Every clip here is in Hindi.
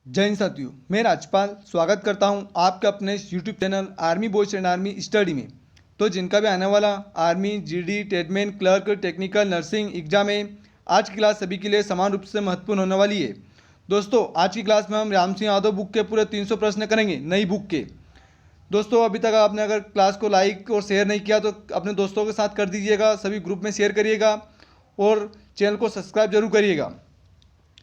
जय हिंद साथियों, मैं राजपाल स्वागत करता हूं आपके अपने YouTube channel army boys and army study में। तो जिनका भी आने वाला army, GD, tradesman, clerk, technical, nursing exam है, आज की क्लास सभी के लिए समान रूप से महत्वपूर्ण होने वाली है। दोस्तों, आज की क्लास में हम राम सिंह यादव बुक के पूरे 300 प्रश्न करेंगे, नई बुक के। दोस्तों, अभी तक आपने अगर क्लास को लाइक और शेयर नहीं किया तो अपने दोस्तों के साथ कर दीजिएगा, सभी ग्रुप में शेयर करिएगा और चैनल को सब्सक्राइब जरूर करिएगा।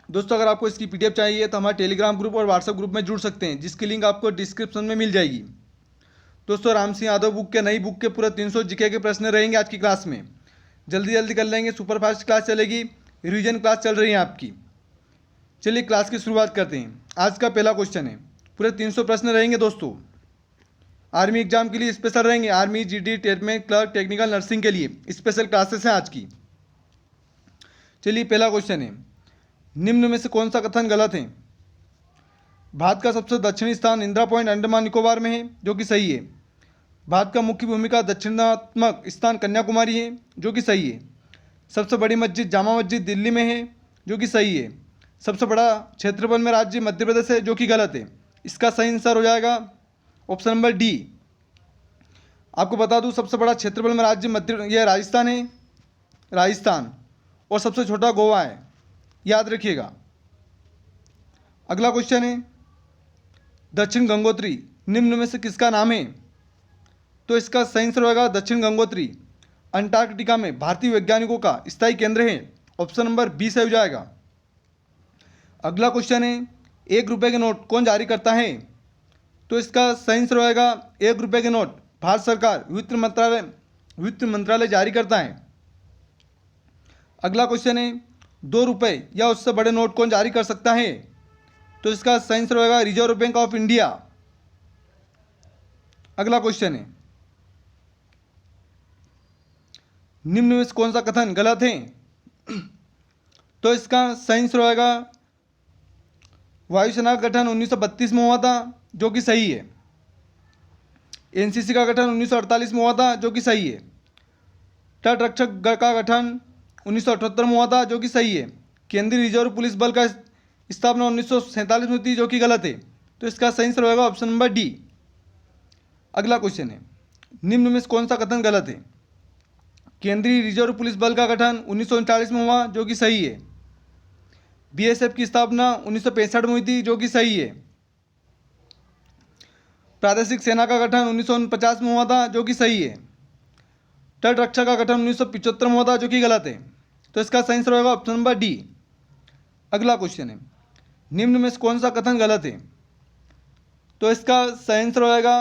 दोस्तों, अगर आपको इसकी पीडीएफ चाहिए तो हमारे टेलीग्राम ग्रुप और व्हाट्सएप ग्रुप में जुड़ सकते हैं, जिसकी लिंक आपको डिस्क्रिप्शन में मिल जाएगी। दोस्तों, राम सिंह यादव बुक के नई बुक के पूरे 300 जीके के प्रश्न रहेंगे आज की क्लास में। जल्दी जल्दी कर लेंगे, सुपरफास्ट क्लास चलेगी, रिवीजन क्लास चल रही है आपकी। चलिए क्लास की शुरुआत करते हैं। आज का पहला क्वेश्चन है, पूरे 300 प्रश्न रहेंगे दोस्तों, आर्मी एग्जाम के लिए स्पेशल रहेंगे। Army, GD, tradesman, clerk, technical, nursing के लिए स्पेशल क्लासेस हैं आज की। चलिए पहला क्वेश्चन है, निम्न में से कौन सा कथन गलत है? भारत का सबसे दक्षिणी स्थान इंदिरा पॉइंट अंडमान निकोबार में है, जो कि सही है। भारत का मुख्य भूमि का दक्षिणात्मक स्थान कन्याकुमारी है, जो कि सही है। सबसे बड़ी मस्जिद जामा मस्जिद दिल्ली में है, जो कि सही है। सबसे बड़ा क्षेत्रफल में राज्य मध्य प्रदेश है, जो कि गलत है। इसका सही आंसर हो जाएगा ऑप्शन नंबर डी। आपको बता दूं, सबसे बड़ा क्षेत्रफल में राज्य यह राजस्थान है, राजस्थान, और सबसे छोटा गोवा है, याद रखिएगा। अगला क्वेश्चन है, दक्षिण गंगोत्री निम्न में से किसका नाम है? तो इसका सही आंसर होगा दक्षिण गंगोत्री अंटार्कटिका में भारतीय वैज्ञानिकों का स्थायी केंद्र है। ऑप्शन नंबर बी से हो जाएगा। अगला क्वेश्चन है, 1 रुपये के नोट कौन जारी करता है? तो इसका सही आंसर होगा 1 रुपये के नोट भारत सरकार वित्त मंत्रालय जारी करता है। अगला क्वेश्चन है, 2 रुपये या उससे बड़े नोट कौन जारी कर सकता है? तो इसका सही आंसर होगा रिजर्व बैंक ऑफ इंडिया। अगला क्वेश्चन है, निम्न में से कौन सा कथन गलत है? तो इसका सही आंसर होगा वायुसेना का गठन 1932 में हुआ था, जो कि सही है। एनसीसी का गठन 1948 में हुआ था, जो कि सही है। तट रक्षक का गठन 1978 में हुआ था, जो कि सही है। केंद्रीय रिजर्व पुलिस बल का स्थापना 1947 में हुई थी, जो कि गलत है। तो इसका सही आंसर होगा ऑप्शन नंबर डी। अगला क्वेश्चन है, निम्न में से कौन सा कथन गलत है? केंद्रीय रिजर्व पुलिस बल का गठन 1939 में हुआ, जो कि सही है। बीएसएफ की स्थापना 1965 में हुई थी, जो कि सही है। प्रादेशिक सेना का गठन 1949 में हुआ था, जो कि सही है। तट रक्षा का गठन 1975 में हुआ था, जो कि गलत है। तो इसका सही आंसर होगा ऑप्शन नंबर डी। अगला क्वेश्चन है, निम्न में से कौन सा कथन गलत है? तो इसका सही आंसर होगा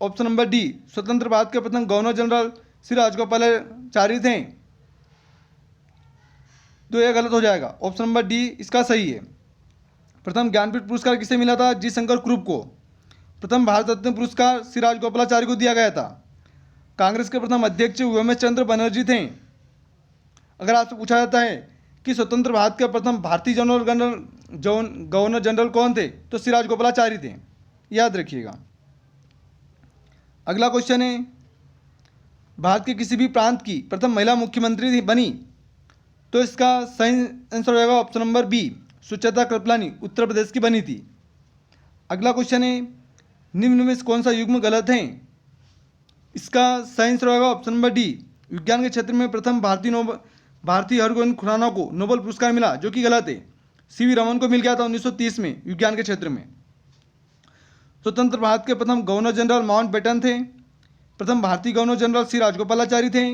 ऑप्शन नंबर डी। स्वतंत्र भारत के प्रथम गवर्नर जनरल श्री राजगोपालाचारी थे, तो यह गलत हो जाएगा। ऑप्शन नंबर डी इसका सही है। प्रथम ज्ञानपीठ पुरस्कार किसे मिला था? जी शंकर क्रूप को। प्रथम भारत रत्न पुरस्कार श्री राजगोपालाचारी को दिया गया था। कांग्रेस के प्रथम अध्यक्ष उमेश चंद्र बनर्जी थे। अगर आपसे पूछा जाता है कि स्वतंत्र भारत के प्रथम भारतीय गवर्नर जनरल कौन थे? तो श्री राजगोपालाचारी थे, याद रखिएगा। अगला क्वेश्चन है, भारत के किसी भी प्रांत की प्रथम महिला मुख्यमंत्री बनी? तो इसका सही आंसर होगा option number B, Sucheta Kripalani Uttar Pradesh की बनी थी। अगला क्वेश्चन है, निम्न में से कौन सा युग्म गलत है? इसका सही आंसर होगा ऑप्शन नंबर डी, विज्ञान के क्षेत्र में प्रथम भारतीय हरगोविंद खुराना को नोबेल पुरस्कार मिला, जो कि गलत है। सीवी रमन को मिल गया था 1930 में विज्ञान के क्षेत्र में। स्वतंत्र भारत के प्रथम गवर्नर जनरल माउंटबेटन थे। प्रथम भारतीय गवर्नर जनरल श्री राजगोपालाचारी थे।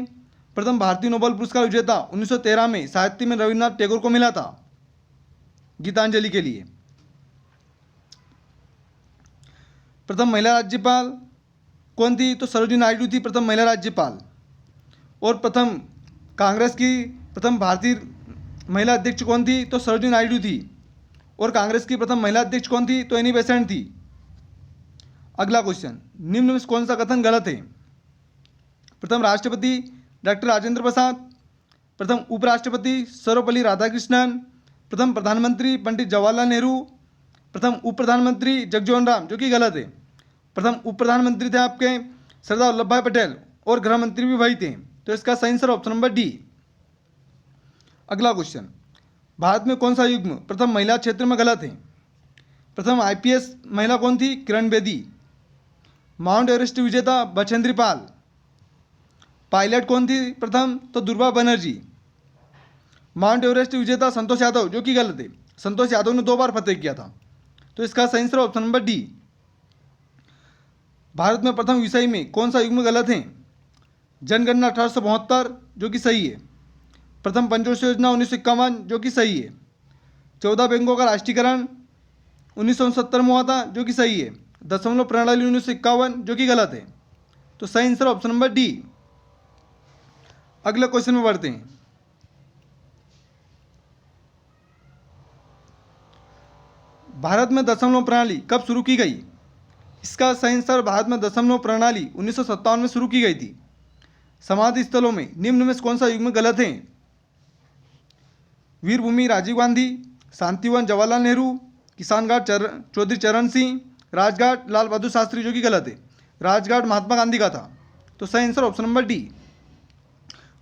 प्रथम भारतीय नोबेल पुरस्कार विजेता 1913 में साहित्य में रविन्द्रनाथ टैगोर को मिला था, गीतांजलि के लिए। प्रथम महिला राज्यपाल कौन थी? तो सरोजिनी नायडू थी प्रथम महिला राज्यपाल। और प्रथम कांग्रेस की प्रथम भारतीय महिला अध्यक्ष कौन थी? तो सरोजिनी नायडू थी। और कांग्रेस की प्रथम महिला अध्यक्ष कौन थी? तो एनी बेसेंट थी। अगला क्वेश्चन, निम्न में कौन सा कथन गलत है? प्रथम राष्ट्रपति डॉक्टर राजेंद्र प्रसाद, प्रथम उपराष्ट्रपति सर्वपल्ली राधाकृष्णन, प्रथम प्रधानमंत्री पंडित जवाहरलाल नेहरू, प्रथम उप प्रधानमंत्री जगजीवन राम, जो कि गलत है। प्रथम उप प्रधानमंत्री थे आपके सरदार वल्लभ भाई पटेल, और गृह मंत्री भी वही थे। तो इसका सही आंसर ऑप्शन नंबर डी। अगला क्वेश्चन, भारत में कौन सा युग्म प्रथम महिला क्षेत्र में गलत है? प्रथम आईपीएस महिला कौन थी? किरण बेदी। माउंट एवरेस्ट विजेता बछेंद्री पाल। पायलट कौन थी प्रथम? तो दुर्गा बनर्जी। माउंट एवरेस्ट विजेता संतोष यादव, जो कि गलत है। संतोष यादव ने 2 बार फतेह किया था। तो इसका सही answer option number D. Bharat में प्रथम विषय में कौन सा युग्म गलत है? जनगणना 1872, जो कि सही है। प्रथम पंचवर्षीय योजना 1951, जो कि सही है। 14 बैंकों का राष्ट्रीयकरण 1969 में हुआ था, जो कि सही है। दशमलव प्रणाली 1951, जो कि गलत है। तो सही आंसर ऑप्शन नंबर डी। अगले क्वेश्चन में बढ़ते हैं। भारत में दशमलव प्रणाली कब शुरू की गई? इसका सही आंसर भारत में दशमलव प्रणाली 1957 में शुरू की गई थी। समाधि स्थलों में निम्न में से कौन सा युग्म गलत है? वीर भूमि राजीव गांधी, शांतिवन जवाहरलाल नेहरू, किसान घाट चौधरी चरण सिंह, राजघाट लाल बहादुर शास्त्री, जो कि गलत है। राजघाट महात्मा गांधी का था। तो सही आंसर ऑप्शन नंबर डी।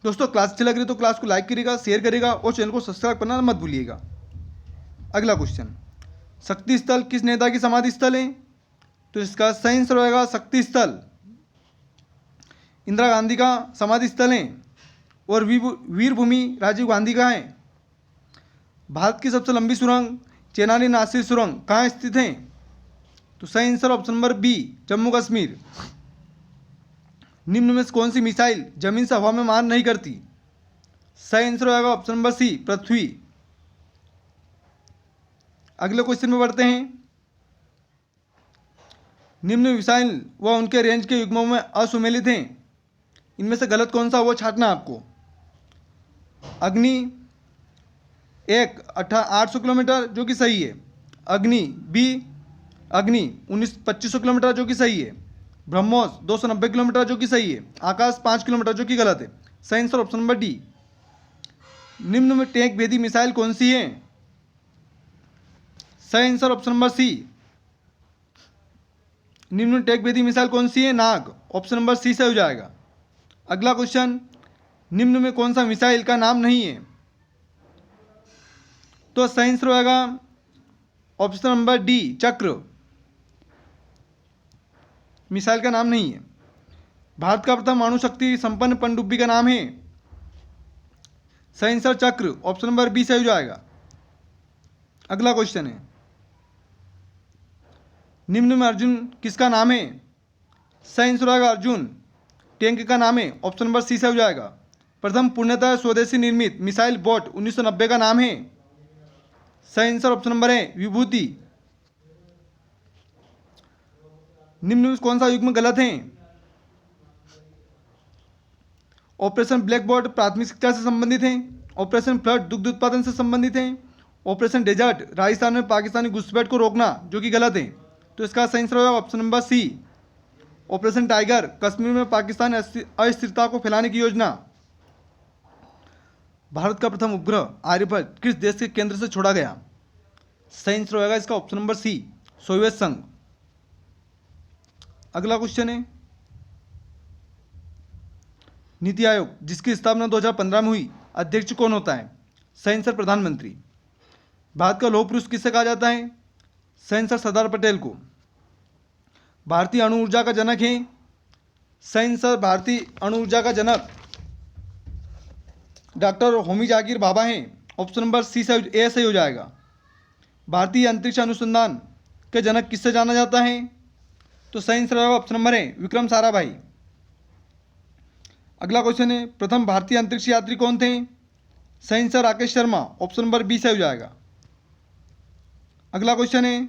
दोस्तों, क्लास अच्छी लग रही है तो क्लास को लाइक करिएगा, शेयर करिएगा और चैनल को सब्सक्राइब करना मत भूलिएगा। अगला क्वेश्चन, शक्ति स्थल किस नेता की समाधि स्थल है? तो इसका सही आंसर होगा शक्ति स्थल इंदिरा गांधी का समाधि स्थल है और वीर भूमि राजीव गांधी का है। भारत की सबसे लंबी सुरंग चेनानी नासिर सुरंग कहाँ स्थित है? तो सही answer option number B, Jammu Kashmir. निम्न में से कौन सी मिसाइल जमीन से हवा में मार नहीं करती? सही आंसर होगा ऑप्शन नंबर सी, पृथ्वी। अगले क्वेश्चन में बढ़ते हैं। निम्न मिसाइल व उनके रेंज के युग्मों में असुमेलित हैं। इनमें से गलत कौन सा वो छांटना आपको। अग्नि 800 किलोमीटर, जो कि सही है। अग्नि 2500 किलोमीटर, जो कि सही है। ब्रह्मोस 290 किलोमीटर, जो कि सही है। आकाश 5 किलोमीटर, जो कि गलत है। सही आंसर ऑप्शन नंबर डी। निम्न में टैंक भेदी मिसाइल कौन सी है? सही आंसर ऑप्शन नंबर सी। निम्न में टैंक भेदी मिसाइल कौन सी है? नाग। ऑप्शन नंबर सी से हो जाएगा। अगला क्वेश्चन, निम्न में कौन सा मिसाइल का नाम नहीं है? तो सही आंसर होगा ऑप्शन नंबर डी, चक्र। मिसाइल का नाम नहीं है। भारत का प्रथम अणु शक्ति संपन्न पनडुब्बी का नाम है? सही आंसर चक्र। ऑप्शन नंबर बी से हो जाएगा। अगला क्वेश्चन है, निम्न में अर्जुन किसका नाम है? सही आंसर होगा अर्जुन टैंक का नाम है। ऑप्शन नंबर सी से हो जाएगा। प्रथम पूर्णतः स्वदेशी निर्मित मिसाइल बोट 1990 का नाम है? सही आंसर ऑप्शन नंबर है विभूति। निम्न में कौन सा युग्म गलत है? ऑपरेशन ब्लैक बोर्ड प्राथमिक शिक्षा से संबंधित है। ऑपरेशन फ्लड दुग्ध उत्पादन से संबंधित है। ऑपरेशन डेजर्ट राजस्थान में पाकिस्तानी घुसपैठ को रोकना, जो कि गलत है। तो इसका सही आंसर होगा option number C, operation tiger Kashmir में पाकिस्तान अस्थिरता को फैलाने की योजना। भारत का प्रथम उपग्रह आर्यभट्ट किस देश के केंद्र से छोड़ा गया? सही आंसर होगा इसका ऑप्शन नंबर सी, सोवियत संघ। अगला क्वेश्चन है, नीति आयोग जिसकी स्थापना 2015 में हुई, अध्यक्ष कौन होता है? सही आंसर प्रधानमंत्री। भारत का लौह पुरुष किसे कहा जाता है? सही आंसर सरदार पटेल को। भारतीय अणु ऊर्जा का जनक है? सही आंसर भारतीय अणु ऊर्जा का जनक डॉक्टर होमी जाकिर बाबा हैं। ऑप्शन नंबर सी से ए सही हो जाएगा। भारतीय अंतरिक्ष अनुसंधान के जनक किससे जाना जाता है? तो सही आंसर होगा ऑप्शन नंबर है विक्रम साराभाई। अगला क्वेश्चन है, प्रथम भारतीय अंतरिक्ष यात्री कौन थे? सही answer Rakesh Sharma. Option number B से हो जाएगा। अगला क्वेश्चन है,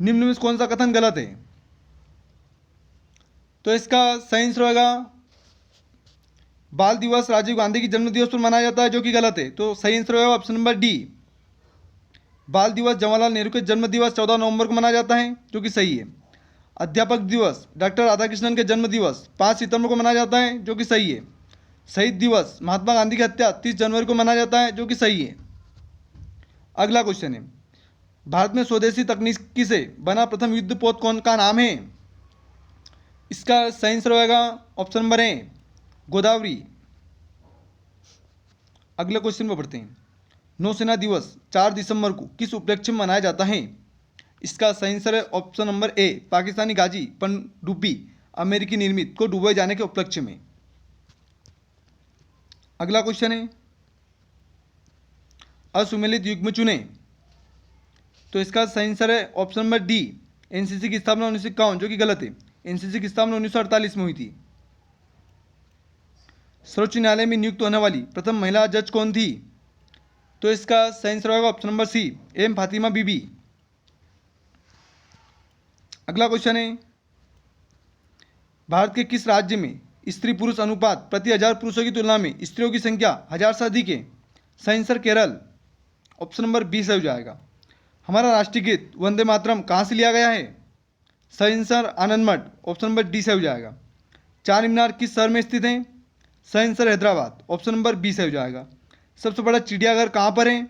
निम्न में कौन सा कथन गलत है? तो इसका सही आंसर होगा बाल दिवस राजीव गांधी की जन्म दिवस पर मनाया जाता है, जो कि गलत है। तो सही आंसर होगा ऑप्शन नंबर डी, बाल दिवस जवाहरलाल नेहरू के जन्म दिवस 14 नवंबर को मनाया जाता है, जो कि सही है। अध्यापक दिवस डॉक्टर राधाकृष्णन के जन्म दिवस 5 सितंबर को मनाया जाता है, जो कि सही है। शहीद दिवस महात्मा गांधी की हत्या 30 जनवरी को मनाया जाता है, जो कि सही है। अगला क्वेश्चन है, भारत में स्वदेशी तकनीकी से बना प्रथम युद्धपोत कौन का नाम है? इसका सही आंसर होगा ऑप्शन नंबर ए, गोदावरी। अगले क्वेश्चन पर बढ़ते हैं, नौसेना दिवस 4 दिसंबर को किस उपलक्ष्य में मनाया जाता है? इसका सही आंसर है ऑप्शन नंबर ए, पाकिस्तानी गाजी पनडुब्बी अमेरिकी निर्मित को डूबे जाने के उपलक्ष्य में। अगला क्वेश्चन है, असुमेलित युग्म चुने। तो इसका सही आंसर है ऑप्शन नंबर डी, एनसीसी की स्थापना 1951, जो कि गलत है। एनसीसी की स्थापना 1948 में हुई थी। सर्वोच्च न्यायालय में नियुक्त होने वाली प्रथम महिला जज कौन थी? तो इसका सही आंसर होगा option number C, M Fathima Bibi. अगला क्वेश्चन है, भारत के किस राज्य में स्त्री पुरुष अनुपात प्रति 1000 पुरुषों की तुलना में स्त्रियों की संख्या 1000 से अधिक है? सही answer Kerala, option number B से हो जाएगा। हमारा राष्ट्रीय गीत वंदे मातरम कहाँ से लिया गया है? सही आंसर आनंद मठ, ऑप्शन नंबर डी से हो जाएगा। चार मीनार किस शहर में स्थित हैं? सही answer Hyderabad, option number B से हो जाएगा। सबसे बड़ा चिड़ियाघर कहाँ पर है?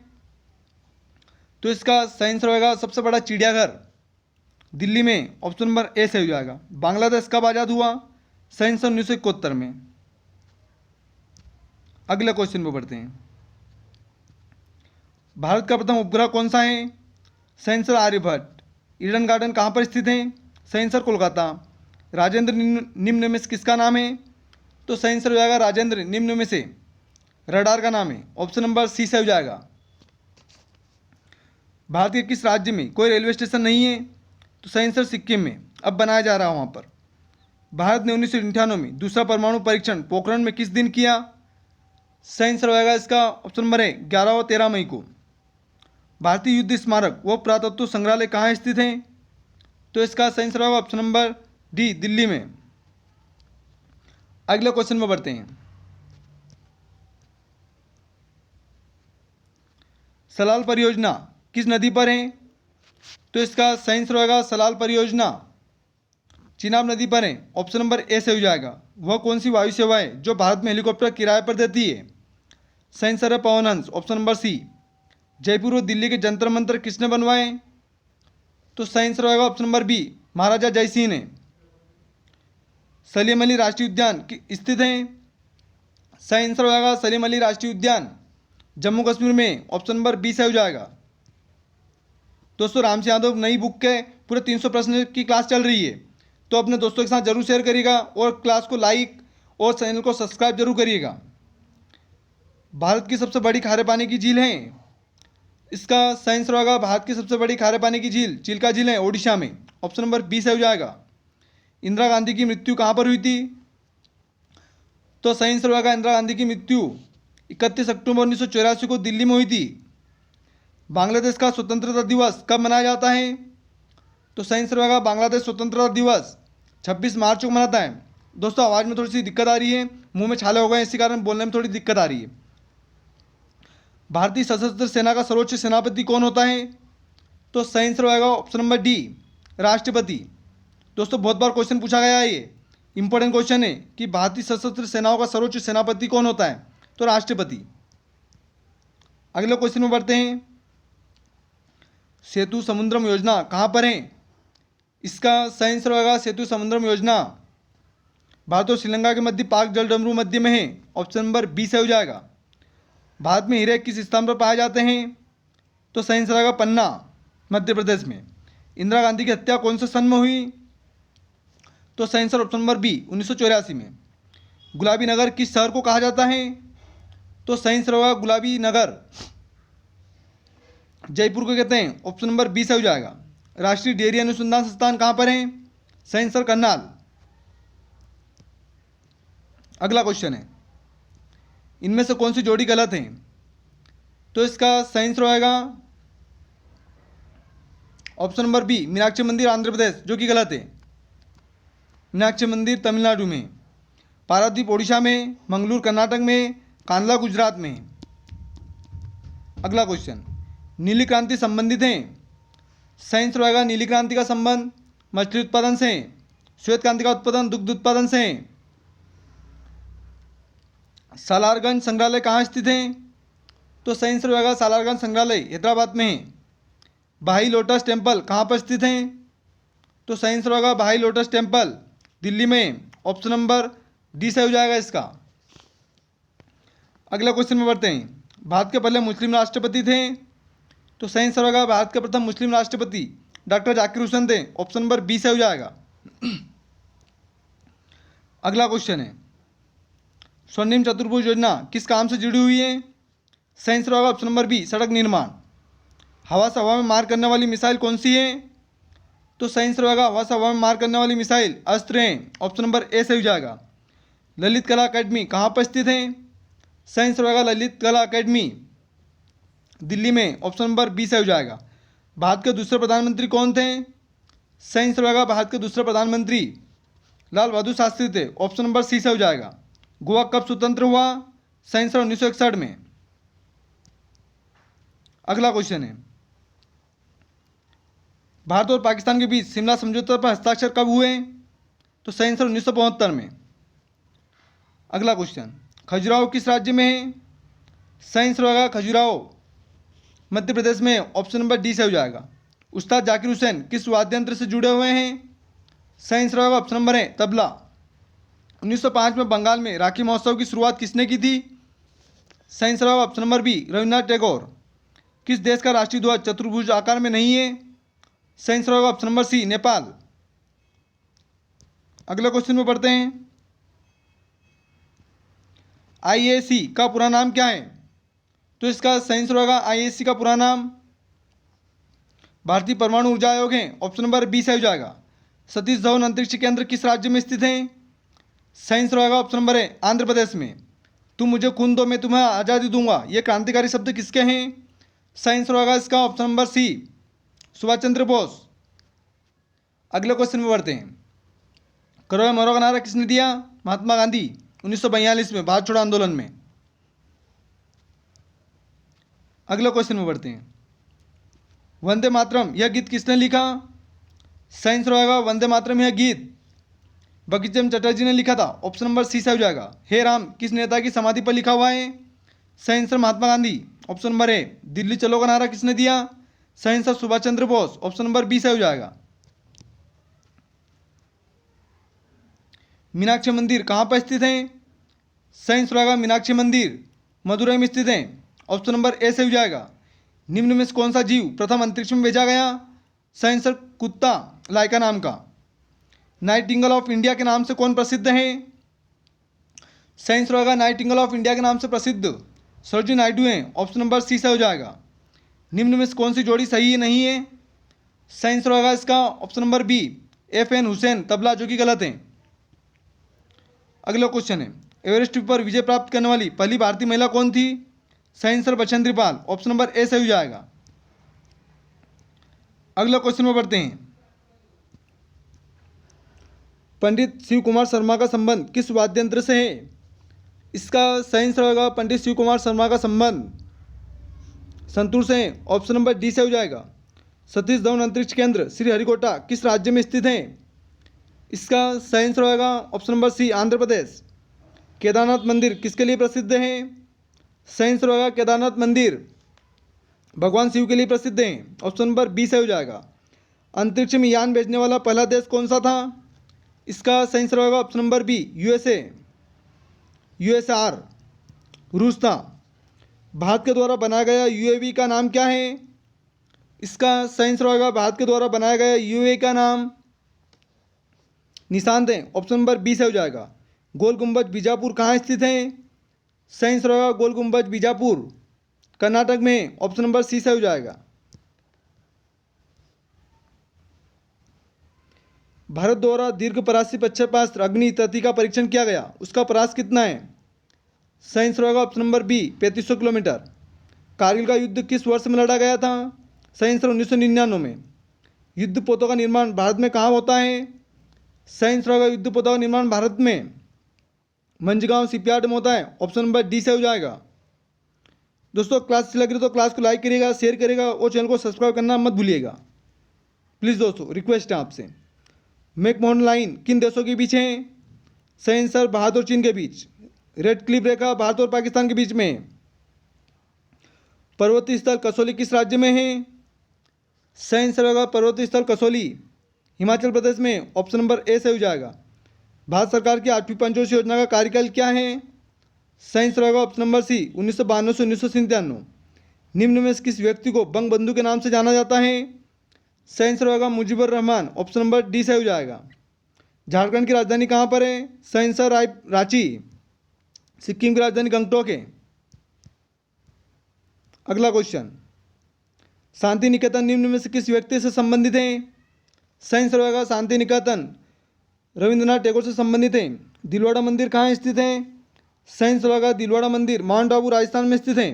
तो इसका सही आंसर होगा सबसे बड़ा चिड़ियाघर दिल्ली में, ऑप्शन नंबर ए से हो जाएगा। बांग्लादेश कब आज़ाद हुआ? सही आंसर 1971 में। अगले क्वेश्चन में बढ़ते हैं, भारत का प्रथम उपग्रह कौन सा है? सही आंसर आर्यभट्ट। ईडन गार्डन कहाँ पर स्थित है? सही आंसर कोलकाता। राजेंद्र निम्न में से किसका नाम है? तो सही आंसर हो जाएगा राजेंद्र निम्न में से रडार का नाम है, ऑप्शन नंबर सी से हो जाएगा। भारत के किस राज्य में कोई रेलवे स्टेशन नहीं है? तो सही आंसर सिक्किम में, अब बनाया जा रहा है वहाँ पर। भारत ने 1998 में दूसरा परमाणु परीक्षण पोखरण में किस दिन किया? सही आंसर होगा इसका ऑप्शन नंबर है 11 और 13 मई को। भारतीय युद्ध स्मारक व पुरातत्व संग्रहालय कहाँ स्थित है? तो इसका सही आंसर होगा ऑप्शन नंबर डी, दिल्ली में। अगले क्वेश्चन में बढ़ते हैं, सलाल परियोजना किस नदी पर है? तो इसका सही आंसर होगा सलाल परियोजना चिनाब नदी पर है, ऑप्शन नंबर ए से हो जाएगा। वह कौन सी वायु सेवा है जो भारत में हेलीकॉप्टर किराए पर देती है? सही आंसर है पवन हंस, ऑप्शन नंबर सी। जयपुर और दिल्ली के जंतर मंतर किसने बनवाए? तो सही आंसर होगा ऑप्शन नंबर बी, महाराजा जयसिंह ने। सलीम अली राष्ट्रीय उद्यान स्थित है? सही आंसर होगा सलीम अली राष्ट्रीय उद्यान जम्मू कश्मीर में, ऑप्शन नंबर बी से हो जाएगा। दोस्तों, रामसी यादव नई बुक के पूरे 300 प्रश्न की क्लास चल रही है, तो अपने दोस्तों के साथ जरूर शेयर करिएगा और क्लास को लाइक और चैनल को सब्सक्राइब जरूर करिएगा। भारत की सबसे बड़ी खारे पानी की झील है? इसका सही आंसर होगा भारत की सबसे बड़ी खारे पानी की झील चिल्का झील है, ओडिशा में, ऑप्शन नंबर बी से हो जाएगा। इंदिरा गांधी की मृत्यु कहाँ पर हुई थी? तो सही आंसर होगा इंदिरा गांधी की मृत्यु 31 अक्टूबर 1984 को दिल्ली में हुई थी। बांग्लादेश का स्वतंत्रता दिवस कब मनाया जाता है? तो सही आंसर होगा बांग्लादेश स्वतंत्रता दिवस 26 मार्च को मनाता है। दोस्तों, आवाज़ में थोड़ी सी दिक्कत आ रही है, मुंह में छाले हो गए, इसी कारण बोलने में थोड़ी दिक्कत आ रही है। भारतीय सशस्त्र सेना का सर्वोच्च सेनापति कौन होता है? तो सही आंसर होगा ऑप्शन नंबर डी, राष्ट्रपति। दोस्तों, बहुत बार क्वेश्चन पूछा गया है, ये इंपॉर्टेंट क्वेश्चन है कि भारतीय सशस्त्र सेनाओं का सर्वोच्च सेनापति कौन होता है? तो राष्ट्रपति। अगले क्वेश्चन में बढ़ते हैं, सेतु समुद्रम योजना कहाँ पर है? इसका सही आंसर होगा सेतु समुद्रम योजना भारत और श्रीलंका के मध्य पाक जलडमरू मध्य में है, ऑप्शन नंबर बी से हो जाएगा। भारत में हीरे किस स्थान पर पाए जाते हैं? तो सही आंसर होगा पन्ना, मध्य प्रदेश में। इंदिरा गांधी की हत्या कौन से सन में हुई? तो सही आंसर ऑप्शन नंबर बी, 1984 में। गुलाबी नगर किस शहर को कहा जाता है? तो सही आंसर होगा गुलाबी नगर जयपुर को कहते हैं, ऑप्शन नंबर बी से हो जाएगा। राष्ट्रीय डेयरी अनुसंधान संस्थान कहाँ पर है? सही आंसर करनाल। अगला क्वेश्चन है, इनमें से कौन सी जोड़ी गलत है? तो इसका सही आंसर होगा ऑप्शन नंबर बी, मीनाक्षी मंदिर आंध्र प्रदेश, जो कि गलत है। मीनाक्षी मंदिर तमिलनाडु में, पारादीप ओडिशा में, मंगलूर कर्नाटक में, कांदला गुजरात में। अगला क्वेश्चन, नीली क्रांति संबंधित है? सही आंसर होगा नीली क्रांति का संबंध मछली उत्पादन से, श्वेत क्रांति का उत्पादन दुग्ध उत्पादन से। सालारगंज संग्रहालय कहाँ स्थित है? तो सही आंसर होगा सालारगंज संग्रहालय हैदराबाद में है। भाई लोटस टेम्पल कहाँ पर स्थित है? तो सही आंसर होगा भाई लोटस टेम्पल दिल्ली में, ऑप्शन नंबर डी से हो जाएगा इसका। अगला क्वेश्चन में बढ़ते हैं, भारत के पहले मुस्लिम राष्ट्रपति थे? तो सही आंसर होगा भारत के प्रथम मुस्लिम राष्ट्रपति डॉक्टर जाकिर हुसैन थे। ऑप्शन नंबर बी से हो जाएगा। अगला क्वेश्चन है, स्वर्णिम चतुर्भुज योजना किस काम से जुड़ी हुई है? सही आंसर होगा ऑप्शन नंबर बी, सड़क निर्माण। हवा से हवा में मार करने वाली मिसाइल कौन सी है? तो सही आंसर होगा हवा से हवा में मार करने वाली मिसाइल अस्त्र हैं। ऑप्शन नंबर ए से हो जाएगा। ललित कला अकेडमी कहाँ पर स्थित है? सही आंसर होगा ललित कला अकेडमी दिल्ली में। ऑप्शन नंबर बी से हो जाएगा। भारत के दूसरे प्रधानमंत्री कौन थे? सही आंसर होगा भारत के दूसरे प्रधानमंत्री लाल बहादुर शास्त्री थे। ऑप्शन नंबर सी से हो जाएगा। गोवा कब स्वतंत्र हुआ? सही आंसर 1961 में। अगला क्वेश्चन है, भारत और पाकिस्तान के बीच शिमला समझौते पर हस्ताक्षर कब हुए? तो सही आंसर 1975 में। अगला क्वेश्चन, खजुराहो किस राज्य में है? सही आंसर होगा खजुराहो मध्य प्रदेश में। ऑप्शन नंबर डी से हो जाएगा। उस्ताद जाकिर हुसैन किस वाद्य यंत्र से जुड़े हुए हैं? सही आंसर होगा ऑप्शन नंबर है तबला। 1905 में बंगाल में राखी महोत्सव की शुरुआत किसने की थी? सही आंसर होगा option number B, Rabindranath Tagore. किस देश का राष्ट्रीय ध्वज चतुर्भुज आकार में नहीं है? सही आंसर होगा ऑप्शन नंबर सी, नेपाल। अगले क्वेश्चन में पढ़ते हैं, आईएसी का पूरा नाम क्या है? तो इसका सही आंसर होगा आईएसी का पूरा नाम भारतीय परमाणु ऊर्जा आयोग है। ऑप्शन नंबर बी से हो जाएगा। सतीश धवन अंतरिक्ष केंद्र किस राज्य में स्थित है? सही आंसर होगा ऑप्शन नंबर है आंध्र प्रदेश में। तुम मुझे खून दो मैं तुम्हें आज़ादी दूंगा, ये क्रांतिकारी शब्द किसके हैं? सही आंसर होगा इसका ऑप्शन नंबर सी, सुभाष चंद्र बोस। अगले क्वेश्चन में बढ़ते हैं, करो या मरो का नारा किसने दिया? महात्मा गांधी 1942 में भारत छोड़ो आंदोलन में। अगले क्वेश्चन में बढ़ते हैं, वंदे मातरम यह गीत किसने लिखा? सही आंसर होगा वंदे मातरम यह गीत बंकिम चटर्जी ने लिखा था। ऑप्शन नंबर सी से हो जाएगा। हे राम किस नेता की समाधि पर लिखा हुआ है? सही answer Mahatma Gandhi. Option number ए। दिल्ली चलो का नारा किसने दिया? सही answer Subhash Chandra Bose. Option number B से हो जाएगा। मीनाक्षी मंदिर कहाँ पर स्थित है? सही आंसर होगा मीनाक्षी मंदिर मदुरई में स्थित है। ऑप्शन नंबर ए से हो जाएगा। निम्न में से कौन सा जीव प्रथम अंतरिक्ष में भेजा गया? सही आंसर कुत्ता लाइका नाम का। नाइटिंगेल ऑफ इंडिया के नाम से कौन प्रसिद्ध है? सही आंसर होगा नाइटिंगेल ऑफ इंडिया के नाम से प्रसिद्ध सरोजिनी नायडू हैं। ऑप्शन नंबर सी से हो जाएगा। निम्न में से कौन सी जोड़ी सही नहीं है? सही आंसर होगा इसका option number B, FN Hussain tabla, जो कि गलत है। अगला क्वेश्चन है, एवरेस्ट पर विजय प्राप्त करने वाली पहली भारतीय महिला कौन थी? सही answer Bachendri Pal. Option number ए से हो जाएगा। अगला क्वेश्चन में बढ़ते हैं, पंडित शिव कुमार शर्मा का संबंध किस वाद्य यंत्र से है? इसका सही आंसर होगा पंडित शिव कुमार शर्मा का संबंध संतूर से है। ऑप्शन नंबर डी से हो जाएगा। सतीश धवन अंतरिक्ष केंद्र श्रीहरिकोटा किस राज्य में स्थित है? इसका सही आंसर होगा ऑप्शन नंबर सी, आंध्र प्रदेश। केदारनाथ मंदिर किसके लिए प्रसिद्ध है? सही आंसर होगा केदारनाथ मंदिर भगवान शिव के लिए प्रसिद्ध है। ऑप्शन नंबर बी से हो जाएगा। अंतरिक्ष में यान भेजने वाला पहला देश कौन सा था? इसका सही आंसर होगा ऑप्शन नंबर बी, USSR रूस था। भारत के द्वारा बनाया गया UAV का नाम क्या है? इसका सही आंसर होगा भारत के द्वारा बनाया गया UAV का नाम निशांत है। ऑप्शन नंबर बी से हो जाएगा। गोल गुंबज बीजापुर कहाँ स्थित है? सही आंसर होगा गोल गुंबज बीजापुर कर्नाटक में। ऑप्शन नंबर सी से हो जाएगा। भारत द्वारा दीर्घ परासी प्रक्षेपास्त्र अग्नि 30 का परीक्षण किया गया, उसका परास कितना है? सही आंसर होगा option number B, 3500 kilometre. Kargil का युद्ध किस वर्ष में लड़ा गया था? सही आंसर 1999 में। युद्ध पोतों का निर्माण भारत में कहाँ होता है? सही आंसर होगा युद्ध पोतों का निर्माण भारत में मंझगांव शिपयार्ड में होता है। ऑप्शन नंबर डी से हो जाएगा। दोस्तों क्लास अच्छी लग रही तो क्लास को लाइक करिएगा, शेयर करिएगा और चैनल को सब्सक्राइब करना मत भूलिएगा प्लीज़। दोस्तों रिक्वेस्ट है आपसे, मैकमोहन लाइन किन देशों के बीच है? सही आंसर भारत और चीन के बीच। रेड क्लिफ रेखा भारत और पाकिस्तान के बीच में है। पर्वतीय स्थल कसौली किस राज्य में है? सही आंसर होगा पर्वतीय स्थल कसौली हिमाचल प्रदेश में। ऑप्शन नंबर ए से हो जाएगा। भारत सरकार की 8वीं पंचवर्षीय योजना का कार्यकाल क्या है? सही आंसर होगा ऑप्शन नंबर सी 1992 से 1997। निम्न में से किस व्यक्ति को बंग बंधु के नाम से जाना जाता है? सही आंसर होगा Mujibur Rahman, option number D सही हो जाएगा। झारखंड की राजधानी कहाँ पर है? सही आंसर रांची। सिक्किम की राजधानी गंगटोक है। अगला क्वेश्चन, शांति निकेतन निम्न में से किस व्यक्ति से संबंधित है? सही आंसर होगा शांति निकेतन रविंद्रनाथ टैगोर से संबंधित है। दिलवाड़ा मंदिर कहाँ स्थित है? सही आंसर होगा दिलवाड़ा मंदिर माउंट आबू राजस्थान में स्थित है।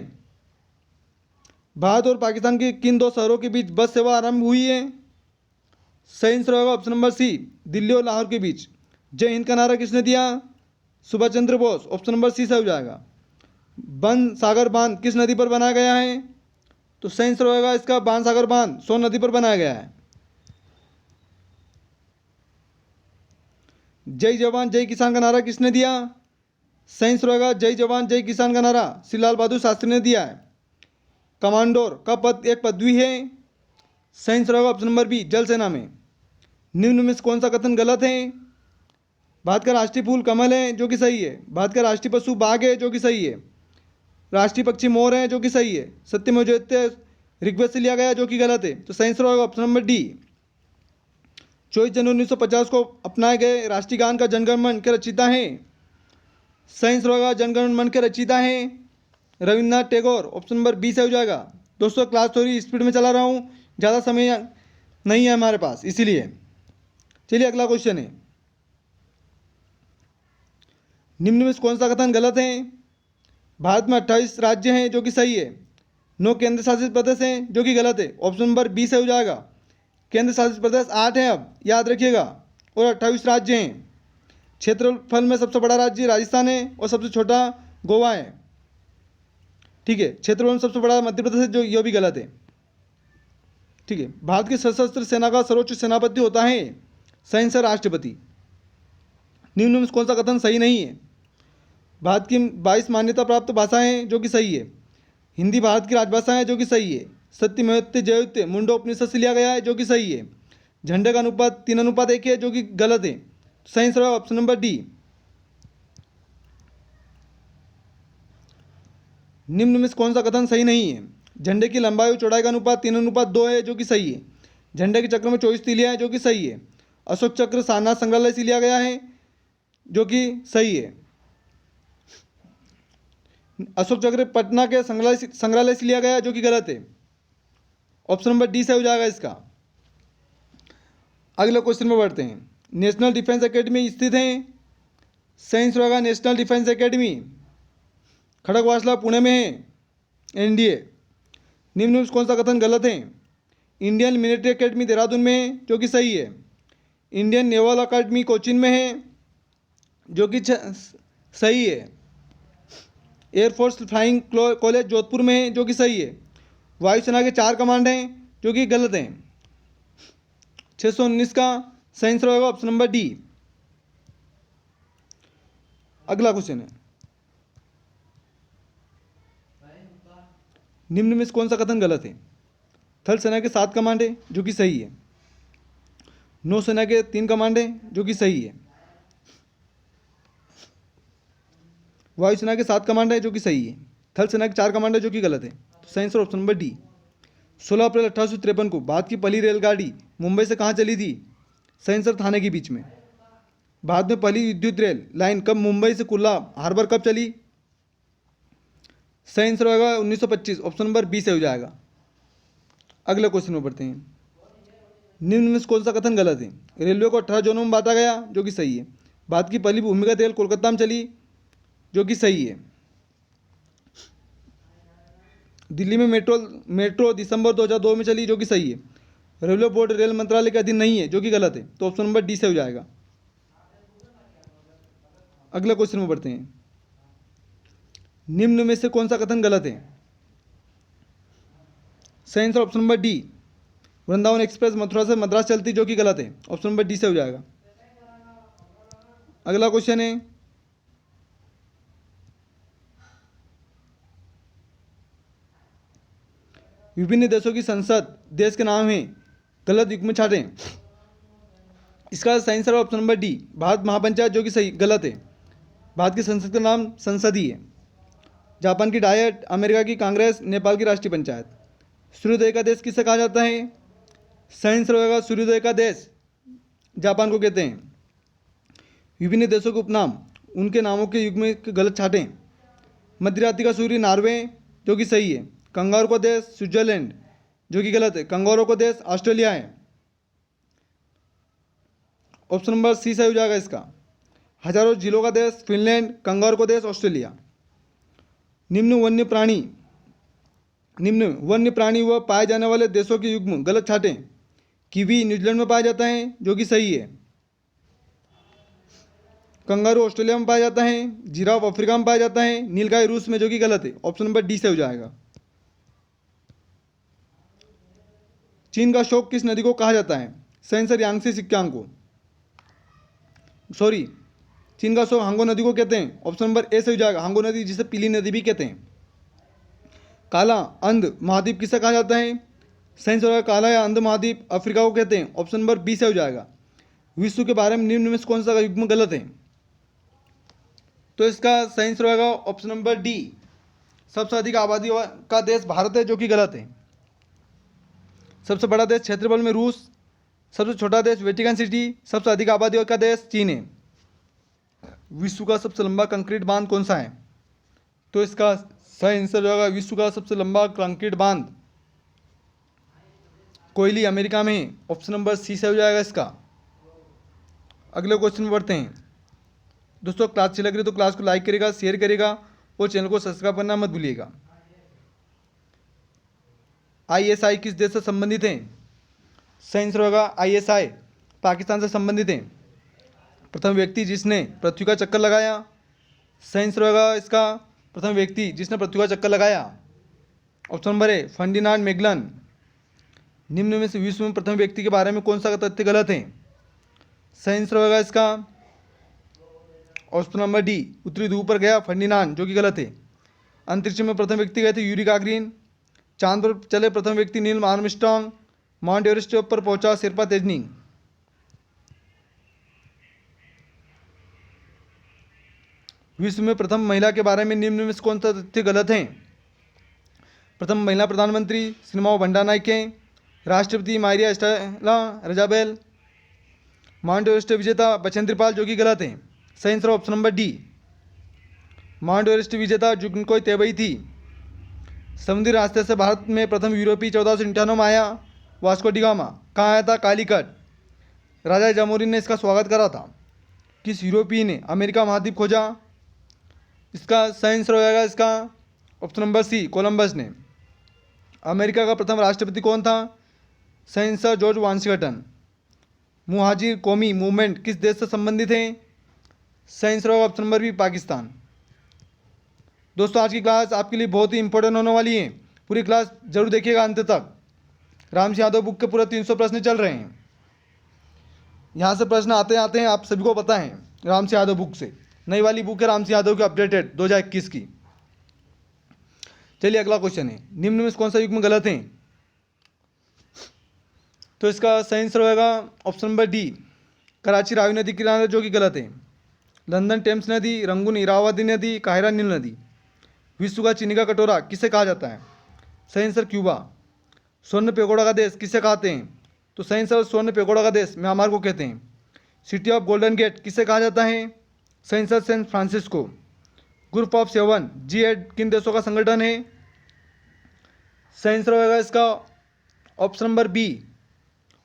भारत और पाकिस्तान के किन दो शहरों के बीच बस सेवा आरंभ हुई है? सही आंसर होगा ऑप्शन नंबर सी दिल्ली और लाहौर के बीच। जय हिंद का नारा किसने दिया? सुभाष चंद्र बोस, ऑप्शन नंबर सी सही हो जाएगा। बन सागर बांध किस नदी पर बनाया गया है? तो सही आंसर होगा इसका बाण सागर बांध सोन नदी पर बनाया गया है। जय जवान जय किसान का नारा किसने दिया? सही आंसर होगा जय जवान जय किसान का नारा श्री लाल बहादुर शास्त्री ने दिया है। कमांडोर का पद एक पदवी है। सही आंसर होगा ऑप्शन नंबर बी जल सेना में। निम्न में से कौन सा कथन गलत है? भारत का राष्ट्रीय फूल कमल है, जो कि सही है। भारत का राष्ट्रीय पशु बाघ है, जो कि सही है। राष्ट्रीय पक्षी मोर है, जो कि सही है। सत्यमेव जयते ऋग्वेद से लिया गया, जो कि गलत है। तो सही आंसर होगा ऑप्शन नंबर डी। 24 जनवरी 1950 को अपनाए गए राष्ट्रीय गान का जनगण मन के रचयिता हैं? सही आंसर होगा जनगण मन के रचयिता हैं Rabindranath Tagore, option number B से हो जाएगा। दोस्तों क्लास थोड़ी स्पीड में चला रहा हूँ, ज़्यादा समय नहीं है हमारे पास, इसीलिए। चलिए अगला क्वेश्चन है, निम्न में से कौन सा कथन गलत है? भारत में 28 राज्य हैं, जो कि सही है। 9 केंद्र शासित प्रदेश हैं, जो कि गलत है। ऑप्शन नंबर बी से हो जाएगा। केंद्र शासित प्रदेश 8 हैं, अब याद रखिएगा, और 28 राज्य हैं। क्षेत्रफल में सबसे बड़ा राज्य राजस्थान है और सबसे छोटा गोवा है। ठीक है, क्षेत्रफल में सबसे बड़ा मध्य प्रदेश है, जो यह भी गलत है। ठीक है, भारत की सशस्त्र सेना का सर्वोच्च सेनापति होता है? सही आंसर राष्ट्रपति। निम्न में कौन सा कथन सही नहीं है? भारत की 22 मान्यता प्राप्त भाषाएं हैं, जो कि सही है। हिंदी भारत की राजभाषा है, जो कि सही है। सत्यमेव जयते मुंडो उपनिषद से लिया गया है, जो कि सही है। झंडे का अनुपात 3:1 है, जो कि गलत है। सही आंसर है ऑप्शन नंबर डी। निम्न में से कौन सा कथन सही नहीं है? झंडे की लंबाई और चौड़ाई का अनुपात 3:2 है, जो कि सही है। झंडे के चक्र में 24 तीलियां हैं, जो कि सही है। अशोक चक्र सारनाथ संग्रहालय से लिया गया है, जो कि सही है। अशोक चक्र पटना के संग्रहालय से लिया गया है, जो कि गलत है। ऑप्शन नंबर डी से हो जाएगा इसका। अगले क्वेश्चन में बढ़ते हैं, नेशनल डिफेंस एकेडमी स्थित है? सही आंसर होगा national defence academy Khadakwasla Pune में है, एनडीए। निम्न में कौन सा कथन गलत है? इंडियन मिलिट्री एकेडमी देहरादून में है, जो कि सही है। इंडियन नेवल अकेडमी कोचीन में है, जो कि सही है। एयरफोर्स फ्लाइंग कॉलेज जोधपुर में है, जो कि सही है। वायुसेना के 4 कमांड हैं, जो कि गलत हैं। 619 का सही आंसर होगा ऑप्शन नंबर डी। अगला क्वेश्चन है, निम्न में से कौन सा कथन गलत है? थल सेना के 7 कमांड है, जो कि सही है। नौसेना के 3 कमांड हैं, जो कि सही है। वायुसेना के 7 कमांड है, जो कि सही है। थल सेना के 4 कमांड है, जो कि गलत है। तो सही आंसर ऑप्शन नंबर डी। 16 अप्रैल 1853 को भारत की पहली रेलगाड़ी मुंबई से कहाँ चली थी? सही आंसर थाने के बीच में। भारत में पहली विद्युत रेल लाइन कब मुंबई से कुल्ला हार्बर कब चली? सही आंसर होगा 1925, ऑप्शन नंबर बी से हो जाएगा। अगले क्वेश्चन में बढ़ते हैं, निम्न में से कौन सा कथन गलत है? रेलवे को 18 जोनों में बांटा गया, जो कि सही है। भारत की पहली भूमिगत रेल कोलकाता में चली, जो कि सही है। दिल्ली में मेट्रो दिसंबर 2002 में चली, जो कि सही है। रेलवे बोर्ड रेल मंत्रालय के अधीन नहीं है, जो कि गलत है। तो ऑप्शन नंबर डी से हो जाएगा। अगले क्वेश्चन में बढ़ते हैं, निम्न में से कौन सा कथन गलत है? सही answer option number D. Vrindavan express Mathura से मद्रास चलती, जो कि गलत है। ऑप्शन नंबर डी से हो जाएगा। अगला क्वेश्चन है, विभिन्न देशों की संसद देश के नाम है, गलत युग्म छाटें। इसका सही answer option number D, Bharat महापंचायत, जो कि सही गलत है। भारत की संसद का नाम संसद ही है। जापान की डायट, अमेरिका की कांग्रेस, नेपाल की राष्ट्रीय पंचायत। सूर्योदय का देश किसे कहा जाता है? सही आंसर होगा सूर्योदय का देश जापान को कहते हैं। विभिन्न देशों के उपनाम, उनके नामों के युग में गलत छाटें। मध्य रात्रि का सूर्य नॉर्वे, जो कि सही है। कंगारू का देश स्विट्जरलैंड, जो कि गलत है। कंगारू का देश ऑस्ट्रेलिया है। ऑप्शन नंबर सी सही हो जाएगा इसका। हजारों जिलों का देश फिनलैंड, कंगारू का देश ऑस्ट्रेलिया। निम्न वन्य प्राणी व पाए जाने वाले देशों के युग्म गलत छाटें। कीवी न्यूजीलैंड में पाया जाता है, जो कि सही है। कंगारू ऑस्ट्रेलिया में पाया जाता है। जिराफ अफ्रीका में पाया जाता है। नीलगाय रूस में, जो कि गलत है। ऑप्शन नंबर डी से हो जाएगा। चीन का शोक किस नदी को कहा जाता है? सही आंसर यांगत्से सिक्यांग को। सॉरी, चीन का शोक हांगो नदी को कहते हैं। ऑप्शन नंबर ए से हो जाएगा। हांगो नदी, जिसे पीली नदी भी कहते हैं। काला अंध महाद्वीप किसे कहा जाता है? सही आंसर होगा काला या अंध महाद्वीप अफ्रीका को कहते हैं। ऑप्शन नंबर बी से हो जाएगा। विश्व के बारे में निम्न में से कौन सा युग्म गलत है? तो इसका सही आंसर होगा ऑप्शन नंबर डी। सबसे अधिक आबादी का देश भारत है, जो कि गलत है। सबसे बड़ा देश क्षेत्रफल में रूस, सबसे छोटा देश वेटिकन सिटी, सबसे अधिक आबादी का देश चीन है। विश्व का सबसे लंबा कंक्रीट बांध कौन सा है? तो इसका सही आंसर होगा विश्व का सबसे लंबा कंक्रीट बांध कोयली अमेरिका में है। ऑप्शन नंबर सी से हो जाएगा इसका। अगले क्वेश्चन में बढ़ते हैं। दोस्तों, क्लास अच्छी लग रही है तो क्लास को लाइक करेगा, शेयर करेगा और चैनल को सब्सक्राइब करना मत भूलिएगा। ISI किस देश से संबंधित है? सही आंसर होगा ISI पाकिस्तान से संबंधित है। प्रथम व्यक्ति जिसने पृथ्वी का चक्कर लगाया। सही आंसर होगा इसका प्रथम व्यक्ति जिसने पृथ्वी का चक्कर लगाया। ऑप्शन नंबर ए फर्डिनांड मैगलन। निम्न में से विश्व में प्रथम व्यक्ति के बारे में कौन सा तथ्य गलत है? सही आंसर होगा इसका ऑप्शन नंबर डी उत्तरी ध्रुव पर गया फर्डिनांड, जो कि गलत है। अंतरिक्ष में प्रथम व्यक्ति गए थे यूरी गागरिन। चांद पर चले प्रथम व्यक्ति नील आर्मस्ट्रांग। माउंट एवरेस्ट पर पहुंचा शेरपा तेजनी। विश्व में प्रथम महिला के बारे में निम्न में से कौन सा तथ्य गलत है? प्रथम महिला प्रधानमंत्री श्रीमती भंडारनायक हैं। राष्ट्रपति मारिया स्टेला रजाबेल। माउंट एवरेस्ट विजेता बचेंद्र पाल, जो कि गलत है। सही answer option number D. Mount Everest विजेता जुग्नकोई तेबई थी। समुद्री रास्ते से भारत में प्रथम यूरोपीय 1498 में आया वास्को डी गामा। कहाँ आया था? कालीकट। राजा जामोरिन ने इसका स्वागत करा था। किस यूरोपीय ने अमेरिका महाद्वीप खोजा? इसका सही आंसर हो जाएगा इसका ऑप्शन नंबर सी कोलंबस ने। अमेरिका का प्रथम राष्ट्रपति कौन था? सही आंसर जॉर्ज वाशिंगटन। मुहाजिर कौमी मूवमेंट किस देश से संबंधित है? सही आंसर होगा ऑप्शन नंबर बी पाकिस्तान। दोस्तों, आज की क्लास आपके लिए बहुत ही इंपॉर्टेंट होने वाली है। पूरी क्लास जरूर देखिएगा अंत तक। राम सिंह यादव बुक के पूरा 300 प्रश्न चल रहे हैं। यहाँ से प्रश्न आते आते हैं, आप सभी को पता है। राम सिंह यादव बुक से नई वाली बुक है राम सिंह यादव की अपडेटेड 2021 की। चलिए अगला क्वेश्चन है, निम्न में कौन सा युग्म गलत है? तो इसका सही आंसर होगा option number D Karachi Ravi नदी किनारे, जो कि गलत है। लंदन टेम्स नदी, रंगून इरावदी नदी, काहिरा नील नदी। विश्व का चीनी का कटोरा किसे कहा जाता है? सही आंसर क्यूबा। स्वर्ण पेगोडा का देश किसे कहते हैं? तो सही आंसर स्वर्ण पेगोडा का देश म्यांमार को कहते हैं। सिटी ऑफ गोल्डन गेट किसे कहा जाता है? सही answer San Francisco. Group of 7 G8 किन देशों का संगठन है? सही आंसर होगा इसका ऑप्शन नंबर बी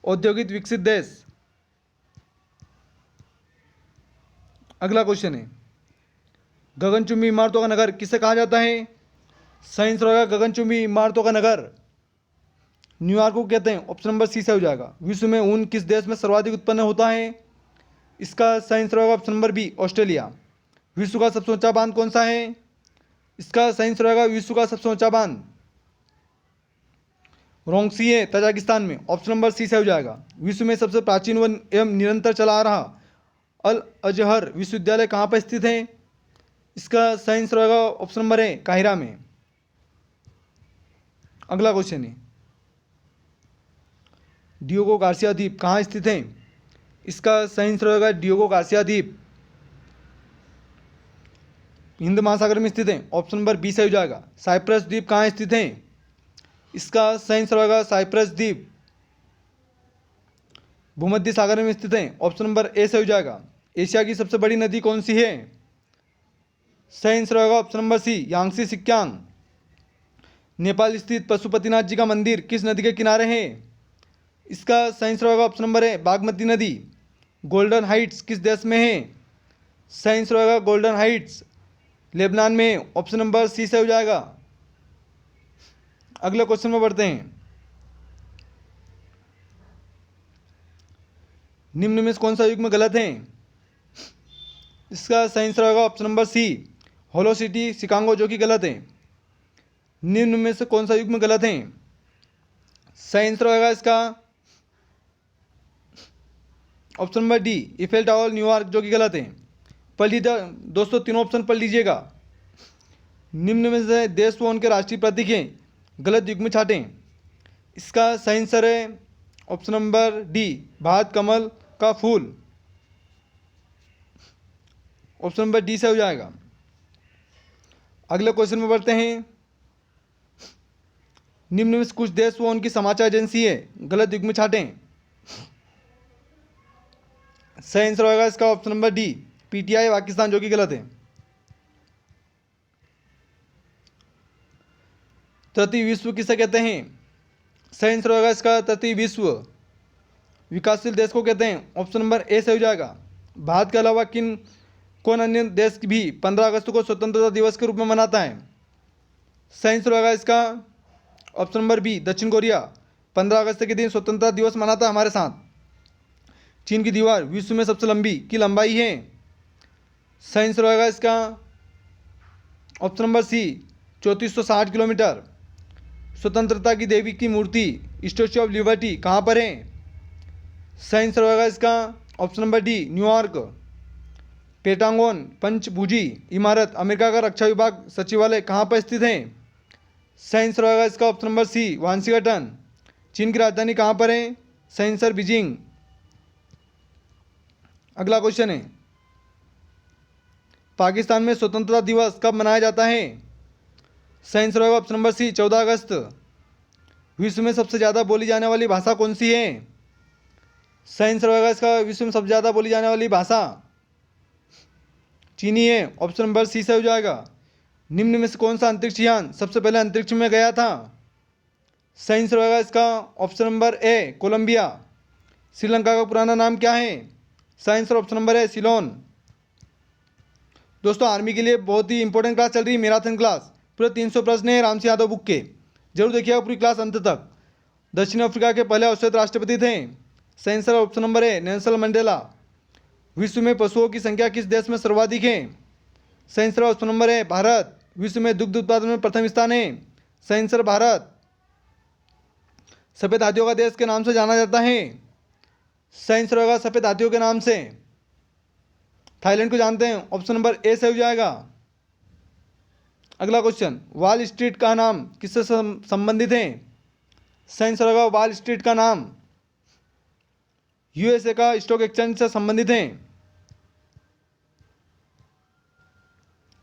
औद्योगिक विकसित देश। अगला क्वेश्चन है, गगनचुंबी इमारतों का नगर किसे कहा जाता है? सही आंसर होगा गगनचुंबी इमारतों का नगर न्यूयॉर्क को कहते हैं। ऑप्शन नंबर सी से हो जाएगा। विश्व में ऊन किस देश में सर्वाधिक उत्पन्न होता है? इसका सही आंसर होगा ऑप्शन नंबर बी ऑस्ट्रेलिया। विश्व का सबसे ऊंचा बांध कौन सा है? इसका सही आंसर होगा विश्व का सबसे ऊंचा बांध रोंगसी है तजाकिस्तान में। ऑप्शन नंबर सी से हो जाएगा। विश्व में सबसे प्राचीन व एवं निरंतर चला आ रहा अल अजहर विश्वविद्यालय कहाँ पर स्थित है? इसका सही आंसर होगा ऑप्शन नंबर ए काहिरा में। अगला क्वेश्चन है, डियोगो गार्सिया द्वीप कहाँ स्थित है? इसका सही आंसर होगा डियोगो गार्सिया द्वीप हिंद महासागर में स्थित हैं, ऑप्शन नंबर बी सही हो जाएगा। साइप्रस द्वीप कहाँ स्थित हैं, इसका सही आंसर होगा साइप्रस द्वीप भूमध्य सागर में स्थित हैं, ऑप्शन नंबर ए सही हो जाएगा। एशिया की सबसे बड़ी नदी कौन सी है, सही आंसर होगा option number C Yangtze Kiang. Nepal स्थित पशुपतिनाथ जी का मंदिर किस नदी के किनारे है, इसका सही आंसर होगा ऑप्शन नंबर ए बागमती नदी। गोल्डन हाइट्स किस देश में है, सही आंसर होगा गोल्डन हाइट्स लेबनान में, ऑप्शन नंबर सी से हो जाएगा। अगले क्वेश्चन में बढ़ते हैं। निम्न में से कौन सा युग्म गलत है, इसका सही आंसर होगा ऑप्शन नंबर सी होलोसिटी शिकागो, जो कि गलत है। निम्न में से कौन सा युग्म गलत है, सही आंसर होगा इसका option number D Eiffel tower New York, जो कि गलत है। पढ़ लीजिए दोस्तों, तीनों ऑप्शन पढ़ लीजिएगा। निम्न में से देश व उनके राष्ट्रीय प्रतीक हैं, गलत युग्म छाटें, इसका सही आंसर है ऑप्शन नंबर डी भारत कमल का फूल, ऑप्शन नंबर डी से हो जाएगा। अगले क्वेश्चन में बढ़ते हैं। निम्न में से कुछ देश व उनकी समाचार एजेंसी है, गलत युग्म छाटें, सही आंसर होगा इसका option number D PTI Pakistan, जो कि गलत है। तृतीय विश्व किसे कहते हैं, सही आंसर होगा इसका तृतीय विश्व विकासशील देश को कहते हैं, ऑप्शन नंबर ए से हो जाएगा। भारत के अलावा कौन अन्य देश भी 15 अगस्त को स्वतंत्रता दिवस के रूप में मनाता है, सही आंसर होगा इसका ऑप्शन नंबर बी दक्षिण कोरिया 15 अगस्त के दिन स्वतंत्रता दिवस मनाता है हमारे साथ। चीन की दीवार विश्व में सबसे लंबी की लंबाई है, सही आंसर होगा इसका ऑप्शन नंबर सी 3460 किलोमीटर। स्वतंत्रता की देवी की मूर्ति स्टैच्यू ऑफ लिबर्टी कहाँ पर है, सही आंसर होगा इसका option number D New York. Pentagon पंचभुजी इमारत अमेरिका का रक्षा विभाग सचिवालय कहाँ पर स्थित है, सही आंसर होगा इसका ऑप्शन नंबर सी वाशिंगटन। चीन की राजधानी कहाँ पर है, सही आंसर बीजिंग। अगला क्वेश्चन है, पाकिस्तान में स्वतंत्रता दिवस कब मनाया जाता है, सही आंसर होगा ऑप्शन नंबर सी 14 अगस्त। विश्व में सबसे ज़्यादा बोली जाने वाली भाषा कौन सी है, सही आंसर होगा इसका विश्व में सबसे ज़्यादा बोली जाने वाली भाषा चीनी है, ऑप्शन नंबर सी से हो जाएगा। निम्न में से कौन सा अंतरिक्ष यान सबसे पहले अंतरिक्ष में गया था, सही आंसर होगा इसका option number A Colombia. Sri Lanka का पुराना नाम क्या है, सही answer option number A Ceylon. दोस्तों आर्मी के लिए बहुत ही इंपॉर्टेंट क्लास चल रही है मैराथन क्लास, पूरे 300 प्रश्न है रामसिंह यादव बुक के, जरूर देखिएगा पूरी क्लास अंत तक। दक्षिण अफ्रीका के पहले अवसर राष्ट्रपति थे, सही आंसर ऑप्शन नंबर ए नेल्सन मंडेला। विश्व में पशुओं की संख्या किस देश में सर्वाधिक है, सही आंसर ऑप्शन नंबर ए भारत। विश्व में दुग्ध उत्पादन में प्रथम स्थान है, सही आंसर भारत। सफेद हाथियों का देश के नाम से जाना जाता है, सही आंसर होगा सफेद हाथियों के नाम से। थाईलैंड को जानते हैं, ऑप्शन नंबर ए से हो जाएगा। अगला क्वेश्चन, वॉल स्ट्रीट का नाम किससे संबंधित है, सही आंसर होगा वॉल स्ट्रीट का नाम यूएसए का स्टॉक एक्सचेंज से संबंधित है।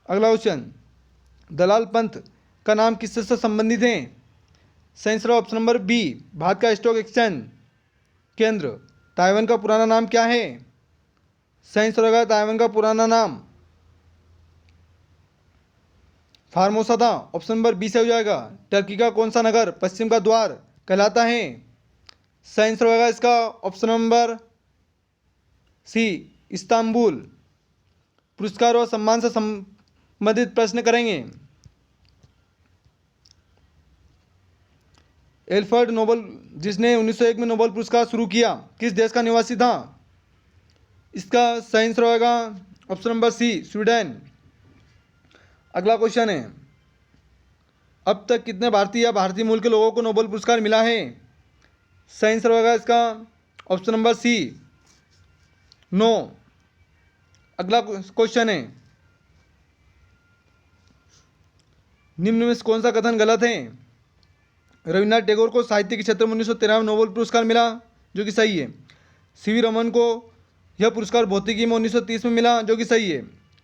अगला क्वेश्चन, दलाल पंथ का नाम किससे संबंधित है, सही answer option number B Bharat का स्टॉक एक्सचेंज केंद्र। ताइवान का पुराना नाम क्या है, सही आंसर होगा ताइवान का पुराना नाम फार्मोसा था, ऑप्शन नंबर बी से हो जाएगा। टर्की का कौन सा नगर पश्चिम का द्वार कहलाता है, सही आंसर होगा इसका ऑप्शन नंबर सी इस्तांबुल। पुरस्कार और सम्मान से संबंधित प्रश्न करेंगे। एल्फ्रेड नोबेल जिसने 1901 में नोबेल पुरस्कार शुरू किया किस देश का निवासी था, इसका सही आंसर होगा ऑप्शन नंबर सी स्वीडन। अगला क्वेश्चन है, अब तक कितने भारतीय या भारतीय मूल के लोगों को नोबेल पुरस्कार मिला है, सही आंसर होगा इसका ऑप्शन नंबर सी 9। अगला क्वेश्चन है, निम्न में से कौन सा कथन गलत है। रविन्द्रनाथ टैगोर को साहित्य के क्षेत्र में 1913 में नोबेल पुरस्कार मिला, जो कि सही है। सीवी रमन को यह पुरस्कार भौतिकी में 1930 में मिला, जो कि सही है।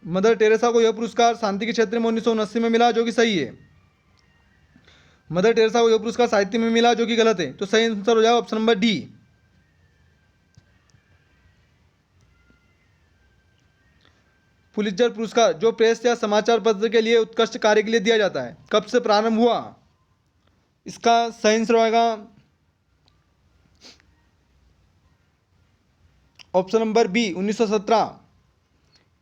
मदर टेरेसा को यह पुरस्कार शांति के क्षेत्र में 1979 में मिला, जो कि सही है। मदर टेरेसा को यह पुरस्कार साहित्य में मिला, जो कि गलत है। तो सही आंसर हो जाएगा ऑप्शन नंबर डी। पुलित्जर पुरस्कार जो प्रेस या समाचार पत्र के लिए उत्कृष्ट कार्य के लिए दिया जाता है, कब से प्रारंभ हुआ? इसका सही आंसर होगा option number B 1917।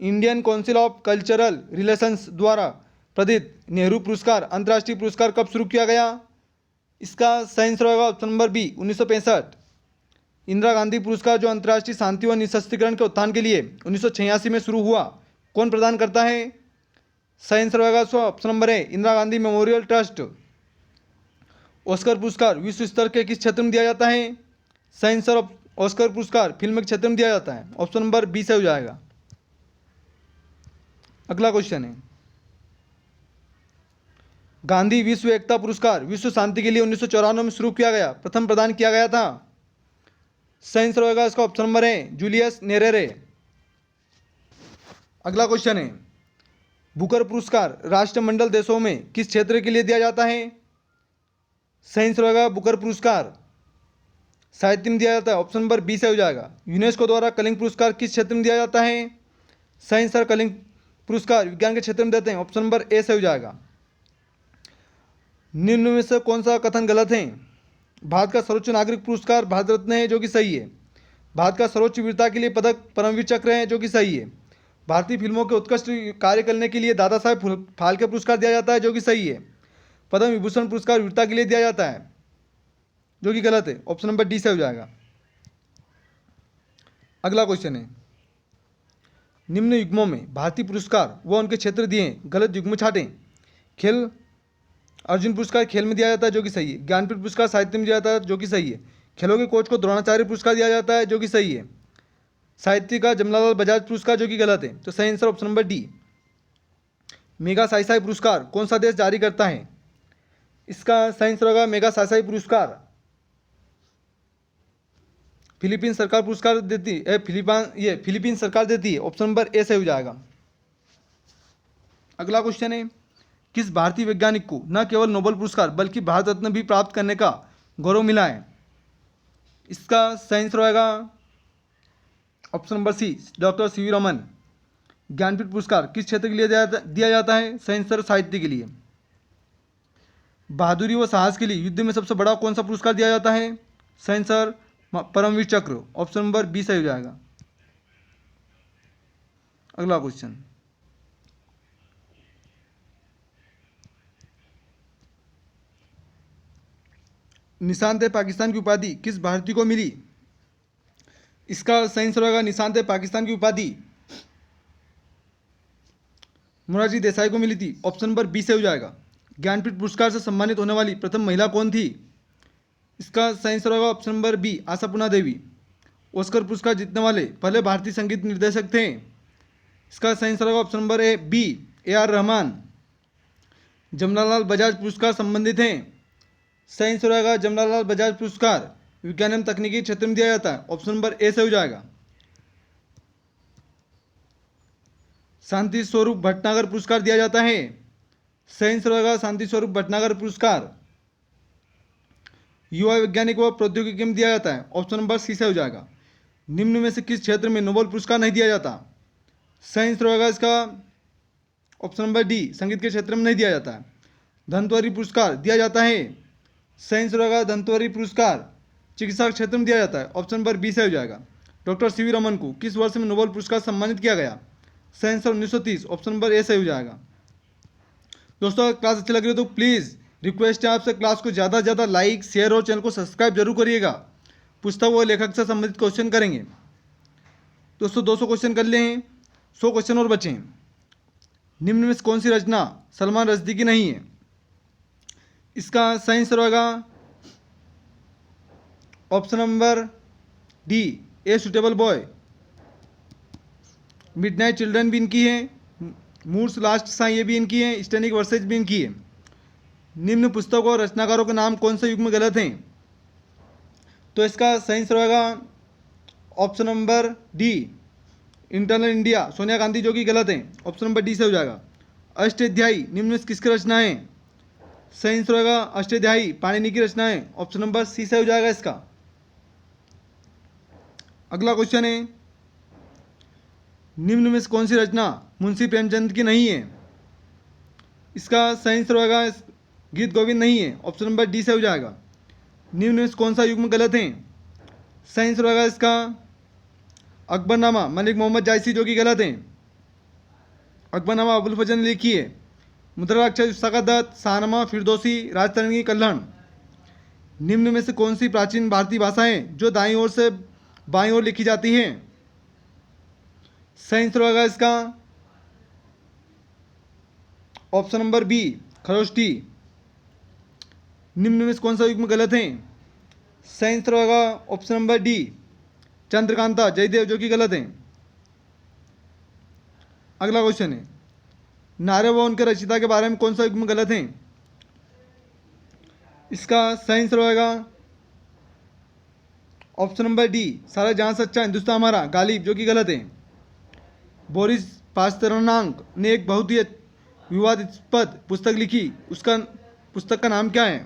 Indian council of cultural relations द्वारा प्रदत्त नेहरू पुरस्कार अंतर्राष्ट्रीय पुरस्कार कब शुरू किया गया? इसका सही आंसर होगा option number B 1965। Indira Gandhi पुरस्कार जो अंतर्राष्ट्रीय शांति व निःशस्त्रीकरण के उत्थान के लिए 1986 में शुरू हुआ, कौन प्रदान करता है? सही आंसर होगा ऑप्शन नंबर ए Indira Gandhi memorial trust. Oscar पुरस्कार विश्व स्तर के किस क्षेत्र में दिया जाता है? सही आंसर ऑस्कर पुरस्कार फिल्म के क्षेत्र में दिया जाता है, ऑप्शन नंबर बी से हो जाएगा। अगला क्वेश्चन है, गांधी विश्व एकता पुरस्कार विश्व शांति के लिए 1994 में शुरू किया गया, प्रथम प्रदान किया गया था। सही आंसर होगा इसका ऑप्शन नंबर है जूलियस नेरेरे। अगला क्वेश्चन है, बुकर पुरस्कार राष्ट्रमंडल देशों में किस क्षेत्र के लिए दिया जाता है? सही आंसर होगा बुकर पुरस्कार साहित्य में दिया जाता है, ऑप्शन नंबर बी से हो जाएगा। यूनेस्को द्वारा कलिंग पुरस्कार किस क्षेत्र में दिया जाता है? सही आंसर कलिंग पुरस्कार विज्ञान के क्षेत्र में देते हैं, ऑप्शन नंबर ए से हो जाएगा। निम्न में से कौन सा कथन गलत है? भारत का सर्वोच्च नागरिक पुरस्कार भारत रत्न है, जो कि सही है। भारत का सर्वोच्च वीरता के लिए पदक परमवीर चक्र है, जो कि सही है। भारतीय फिल्मों के उत्कृष्ट कार्य करने के लिए दादा साहेब फाल्के पुरस्कार दिया जाता है, जो कि सही है। पद्म विभूषण पुरस्कार वीरता के लिए दिया जाता है, जो कि गलत है, ऑप्शन नंबर डी से हो जाएगा। अगला क्वेश्चन है, निम्न युग्मों में भारतीय पुरस्कार व उनके क्षेत्र दिए गलत युग्म छाटें। खेल अर्जुन पुरस्कार खेल में दिया जाता है, जो कि सही है। ज्ञानपीठ पुरस्कार साहित्य में दिया जाता है, जो कि सही है। खेलों के कोच को द्रोणाचार्य पुरस्कार दिया जाता है, जो कि सही है। साहित्य का जमनालाल बजाज पुरस्कार, जो कि गलत है। तो सही answer option number D. Magsaysay पुरस्कार कौन सा देश जारी करता है? इसका सही आंसर होगा मेगा साइसाई पुरस्कार फिलीपीन सरकार पुरस्कार देती है, फिलीपीन सरकार देती है, ऑप्शन नंबर ए से हो जाएगा। अगला क्वेश्चन है, किस भारतीय वैज्ञानिक को न केवल नोबेल पुरस्कार बल्कि भारत रत्न भी प्राप्त करने का गौरव मिला है? इसका सही आंसर होगा option number C doctor C V Raman. Jnanpith पुरस्कार किस क्षेत्र के लिए दिया जाता है? सही आंसर साहित्य के लिए। बहादुरी व साहस के लिए युद्ध में सबसे बड़ा कौन सा पुरस्कार दिया जाता है? सही आंसर परमवीर चक्र, ऑप्शन नंबर बी से हो जाएगा। अगला क्वेश्चन, निशान-ए-पाकिस्तान की उपाधि किस भारतीय को मिली? इसका सही आंसर होगा निशान-ए-पाकिस्तान की उपाधि मोरारजी देसाई को मिली थी, ऑप्शन नंबर बी से हो जाएगा। ज्ञानपीठ पुरस्कार से सम्मानित होने वाली प्रथम महिला कौन थी? इसका सही आंसर होगा ऑप्शन नंबर बी आशापूर्णा देवी। ऑस्कर पुरस्कार जीतने वाले पहले भारतीय संगीत निर्देशक थे? इसका सही आंसर होगा option number A B A R Rahman. Jamnalal Bajaj पुरस्कार संबंधित हैं? सही आंसर होगा जमनालाल बजाज पुरस्कार विज्ञान एवं तकनीकी क्षेत्र में दिया जाता है, ऑप्शन नंबर ए से हो जाएगा। शांति स्वरूप भटनागर पुरस्कार दिया जाता है? सही आंसर होगा शांति स्वरूप भटनागर पुरस्कार युवा वैज्ञानिक व प्रौद्योगिकी में दिया जाता है, ऑप्शन नंबर सी से हो जाएगा। निम्न में से किस क्षेत्र में नोबेल पुरस्कार नहीं दिया जाता? सही आंसर होगा इसका ऑप्शन नंबर डी संगीत के क्षेत्र में नहीं दिया जाता है। धनत्वरी पुरस्कार दिया जाता है? सही आंसर होगा धनत्वरी पुरस्कार चिकित्सा क्षेत्र में दिया जाता है, ऑप्शन नंबर बी से हो जाएगा। डॉक्टर सी वी रमन को किस वर्ष में नोबेल पुरस्कार सम्मानित किया गया? सही आंसर 1930, ऑप्शन नंबर ए से हो जाएगा। दोस्तों अगर क्लास अच्छी लग रही है तो प्लीज़ रिक्वेस्ट है आपसे क्लास को ज़्यादा से ज़्यादा लाइक शेयर और चैनल को सब्सक्राइब जरूर करिएगा। पुस्तक व लेखक से संबंधित क्वेश्चन करेंगे। दोस्तों 200 क्वेश्चन कर लिए हैं, 100 क्वेश्चन और बचे हैं। निम्न में से कौन सी रचना सलमान रश्दी की नहीं है? इसका सही आंसर होगा option number D a suitable boy. Midnight children भी इनकी है, मूड्स लास्ट सा ये भी इनकी है, स्टैनिक वर्सेज भी इनकी है। निम्न पुस्तकों और रचनाकारों के नाम कौन से युग में गलत हैं? तो इसका सही आंसर होगा option number D internal India Sonia Gandhi, जो कि गलत है, ऑप्शन नंबर डी से हो जाएगा। अष्टाध्यायी निम्न में से किसकी रचना है? सही आंसर होगा अष्टाध्यायी पाणिनि की रचना है, ऑप्शन नंबर सी से हो जाएगा इसका। अगला क्वेश्चन है, निम्न में से कौन सी रचना मुंशी प्रेमचंद की नहीं है? इसका सही आंसर होगा गीत गोविंद नहीं है, ऑप्शन नंबर डी से हो जाएगा। निम्न में से कौन सा युग्म गलत है? सही आंसर होगा इसका अकबरनामा मलिक मोहम्मद जायसी, जो कि गलत है। अकबरनामा अबुल फजल ने लिखी है। मुद्राक्षर सकादत्त, शाहनामा, फिरदौसी, राजतरंगी, कल्याण। निम्न में से कौन सी प्राचीन भारतीय भाषाएं जो दाईं ओर से बाईं ओर लिखी जाती हैं? सही आंसर होगा इसका ऑप्शन नंबर बी खरोष्टी। निम्न में से कौन सा युग्म गलत है? सही आंसर होगा option number D Chandrakanta Jaidev, जो कि गलत है। अगला क्वेश्चन है, नारे व उनके रचयिता के बारे में कौन सा युग्म गलत है? इसका सही आंसर होगा ऑप्शन नंबर डी सारा जहां सच्चा हिंदुस्तान हमारा, गालिब, जो कि गलत है। बोरिस पास्तरनाक ने एक बहुत ही विवादास्पद पुस्तक लिखी, उसका पुस्तक का नाम क्या है?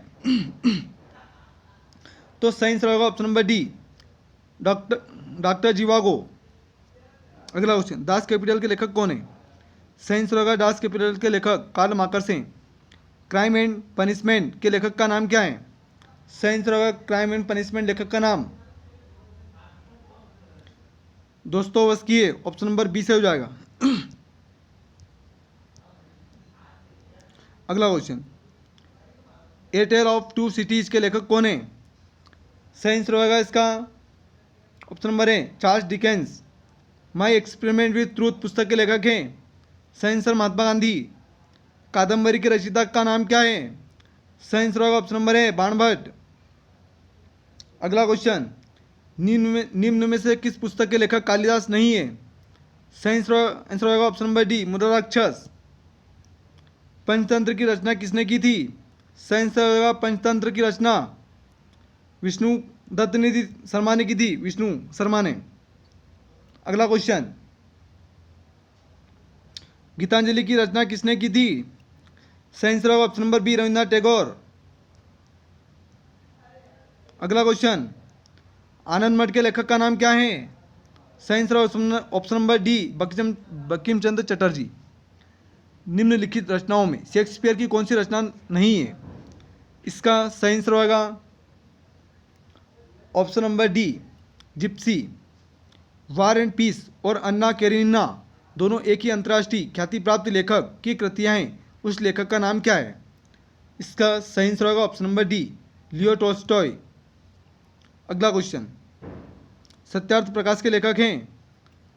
तो सही आंसर होगा ऑप्शन नंबर डी डॉक्टर जीवागो। अगला क्वेश्चन, दास कैपिटल के लेखक कौन है? सही आंसर होगा दास कैपिटल के लेखक कार्ल मार्क्स हैं। क्राइम एंड पनिशमेंट के लेखक का नाम क्या है? सही आंसर होगा क्राइम एंड पनिशमेंट लेखक का नाम दोस्तोवस्की है, ऑप्शन नंबर बी से हो जाएगा। अगला question, a tale of two cities के लेखक कौन है? सही आंसर होगा इसका ऑप्शन नंबर है Charles Dickens. My experiment with truth पुस्तक के लेखक हैं। सही आंसर महात्मा गांधी। कादम्बरी के रचयिता का नाम क्या है? सही आंसर होगा ऑप्शन नंबर है बाणभट्ट। अगला क्वेश्चन, निम्न में से किस पुस्तक के लेखक कालिदास नहीं है? सही आंसर होगा ऑप्शन नंबर डी मुद्राक्षस। पंचतंत्र की रचना किसने की थी? सही आंसर होगा पंचतंत्र की रचना विष्णु दत्त ने शर्मा ने की थी, विष्णु शर्मा ने। अगला क्वेश्चन, गीतांजलि की रचना किसने की थी? सही आंसर होगा option number B Rabindranath Tagore. अगला क्वेश्चन, आनंद मठ के लेखक का नाम क्या है? सही answer option number D Bankim Chandra Chatterjee. निम्नलिखित रचनाओं में शेक्सपियर की कौन सी रचना नहीं है? इसका सही आंसर होगा option number D gypsy. War and peace और अन्ना कैरेनिना दोनों एक ही अंतर्राष्ट्रीय ख्याति प्राप्त लेखक की कृतियां हैं, उस लेखक का नाम क्या है? इसका सही आंसर होगा option number D Leo Tolstoy. अगला क्वेश्चन, सत्यार्थ प्रकाश के लेखक हैं।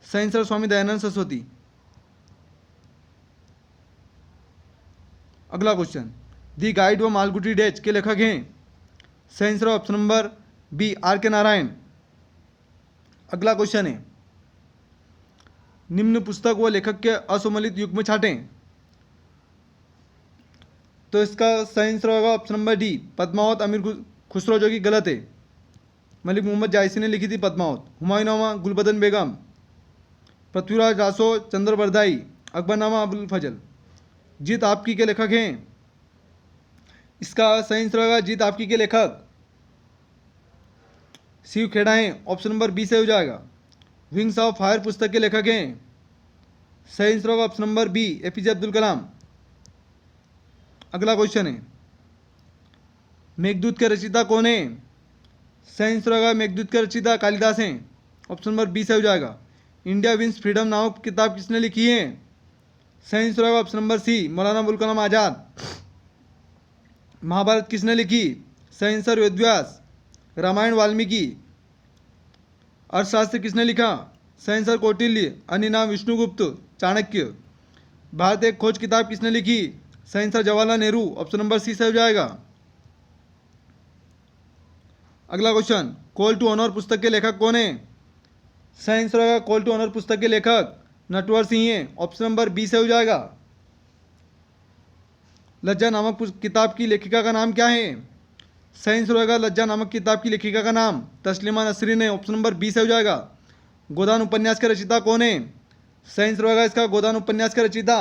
सही आंसर स्वामी दयानंद सरस्वती। अगला क्वेश्चन, दी गाइड व मालगुडी डेज के लेखक हैं। सही answer option number B R K Narayan. अगला क्वेश्चन है, निम्न पुस्तक व लेखक के असमलित युग में छाटें। तो इसका सही आंसर होगा ऑप्शन नंबर डी पद्मावत अमीर खुसरो, जो कि गलत है। मलिक मोहम्मद जायसी ने लिखी थी पद्मावत। हुमायूंनामा गुलबदन बेगम, पृथ्वीराज रासो चंद्रबरदाई, अकबरनामा अबुल फजल। जीत आपकी के लेखक हैं। इसका सही आंसर होगा जीत आपकी के लेखक शिव खेड़ा हैं, ऑप्शन नंबर बी से हो जाएगा। विंग्स ऑफ फायर पुस्तक के लेखक हैं। सही आंसर होगा option number B APJ Abdul Kalam. अगला क्वेश्चन है, मेघदूत के रचयिता कौन है? सही आंसर होगा मेघदूत के रचयिता कालिदास हैं, ऑप्शन नंबर बी से हो जाएगा। इंडिया विंस फ्रीडम नामक किताब किसने लिखी है? सही आंसर होगा ऑप्शन नंबर सी मौलाना अबुल कलाम आजाद। महाभारत किसने लिखी? सही आंसर वेदव्यास। रामायण वाल्मीकि। अर्थशास्त्र किसने लिखा? सही आंसर कौटिल्य। अन्य नाम विष्णुगुप्त, चाणक्य। भारत एक खोज किताब किसने लिखी? सही answer Jawaharlal Nehru, option number C से हो जाएगा। अगला क्वेश्चन, कॉल टू ऑनर पुस्तक के लेखक कौन है? सही आंसर होगा कॉल टू ऑनर पुस्तक के लेखक नटवर सिंह हैं, ऑप्शन नंबर बी से हो जाएगा। लज्जा नामक किताब की लेखिका का नाम क्या है? सही आंसर होगा लज्जा नामक किताब की लेखिका का नाम तस्लीमा नसरीन है, ऑप्शन नंबर बी से हो जाएगा। गोदान उपन्यास के रचयिता कौन है? सही आंसर होगा इसका गोदान उपन्यास के रचयिता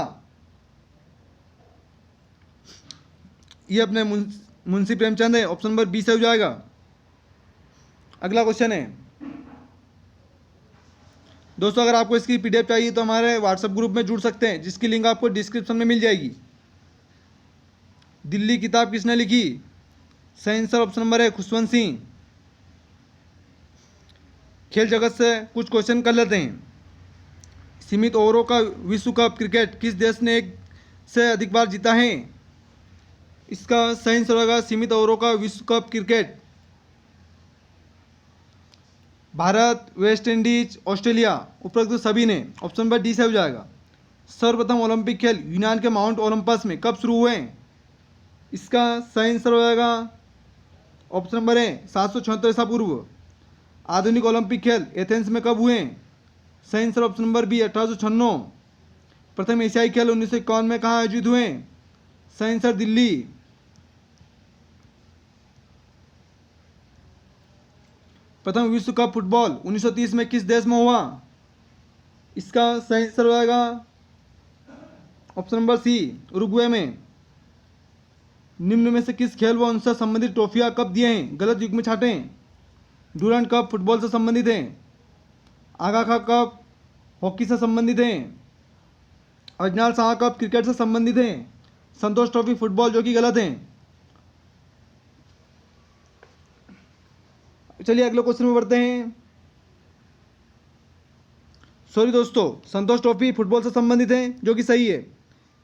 ये अपने मुंशी प्रेमचंद है। ऑप्शन नंबर बी सही हो जाएगा। अगला क्वेश्चन है दोस्तों, अगर आपको इसकी पीडीएफ चाहिए तो हमारे व्हाट्सएप ग्रुप में जुड़ सकते हैं, जिसकी लिंक आपको डिस्क्रिप्शन में मिल जाएगी। दिल्ली किताब किसने लिखी? सही आंसर ऑप्शन नंबर है खुशवंत सिंह। खेल जगत से कुछ क्वेश्चन कर लेते हैं। सीमित ओवरों का विश्व कप क्रिकेट किस देश ने एक से अधिक बार जीता है? इसका सही आंसर होगा सीमित ओवरों का विश्व cup cricket Bharat, West Indies, Australia, उपरोक्त सभी ने। ऑप्शन नंबर डी से हो जाएगा। सर्वप्रथम ओलंपिक खेल यूनान के माउंट ओलंपस में कब शुरू हुए? इसका सही आंसर हो जाएगा ऑप्शन नंबर है 776 ईसा पूर्व। आधुनिक ओलंपिक खेल एथेंस में कब हुए? सही आंसर ऑप्शन नंबर बी 1896। प्रथम एशियाई खेल 1951 में कहाँ आयोजित हुए? सही आंसर दिल्ली। प्रथम विश्व कप फुटबॉल 1930 में किस देश में हुआ? इसका सही आंसर हो जाएगा ऑप्शन नंबर सी उरुग्वे में। निम्न में से किस खेल व उनसे संबंधित ट्रॉफियां कब दिए हैं? गलत युग में छाटें। डूरांड कप फुटबॉल से संबंधित है। आगा खां कप हॉकी से संबंधित है। अजनाल शाह कप क्रिकेट से संबंधित है। संतोष ट्रॉफी फुटबॉल, जो कि गलत है। चलिए अगले क्वेश्चन में बढ़ते हैं। सॉरी दोस्तों, संतोष ट्रॉफी फुटबॉल से संबंधित है, जो कि सही है।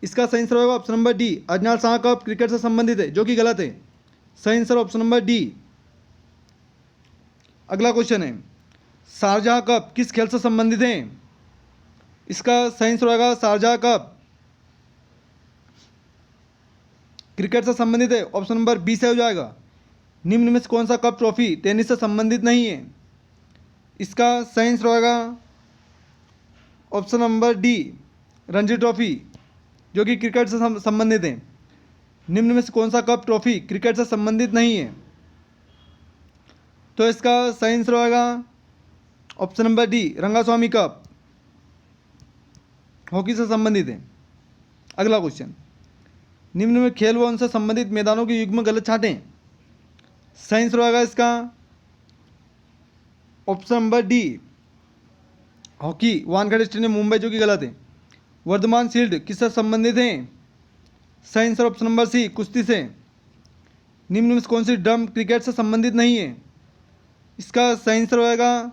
इसका सही आंसर होगा option number D Ajnal Shah cup cricket से संबंधित है, जो कि गलत है। सही आंसर ऑप्शन नंबर डी। अगला क्वेश्चन है शारजाह कप किस खेल से संबंधित है? इसका सही आंसर होगा शारजाह कप क्रिकेट से संबंधित है। ऑप्शन नंबर बी से हो जाएगा। निम्न में से कौन सा कप ट्रॉफी टेनिस से संबंधित नहीं है? इसका सही आंसर होगा option number D Ranji trophy, जो कि क्रिकेट से संबंधित है। निम्न में से कौन सा कप ट्रॉफी क्रिकेट से संबंधित नहीं है? तो इसका सही आंसर होगा option number D Rangaswamy cup, hockey से संबंधित है। अगला क्वेश्चन, निम्न में खेल व उनसे संबंधित मैदानों के युग्म गलत छाटें। सही आंसर होगा इसका option number D hockey Wankhede stadium Mumbai, जो कि गलत है। वर्धमान शील्ड किससे संबंधित है? सही आंसर ऑप्शन नंबर सी कुश्ती से। निम्न में कौन सी ड्रम क्रिकेट से संबंधित नहीं है? इसका सही आंसर होगा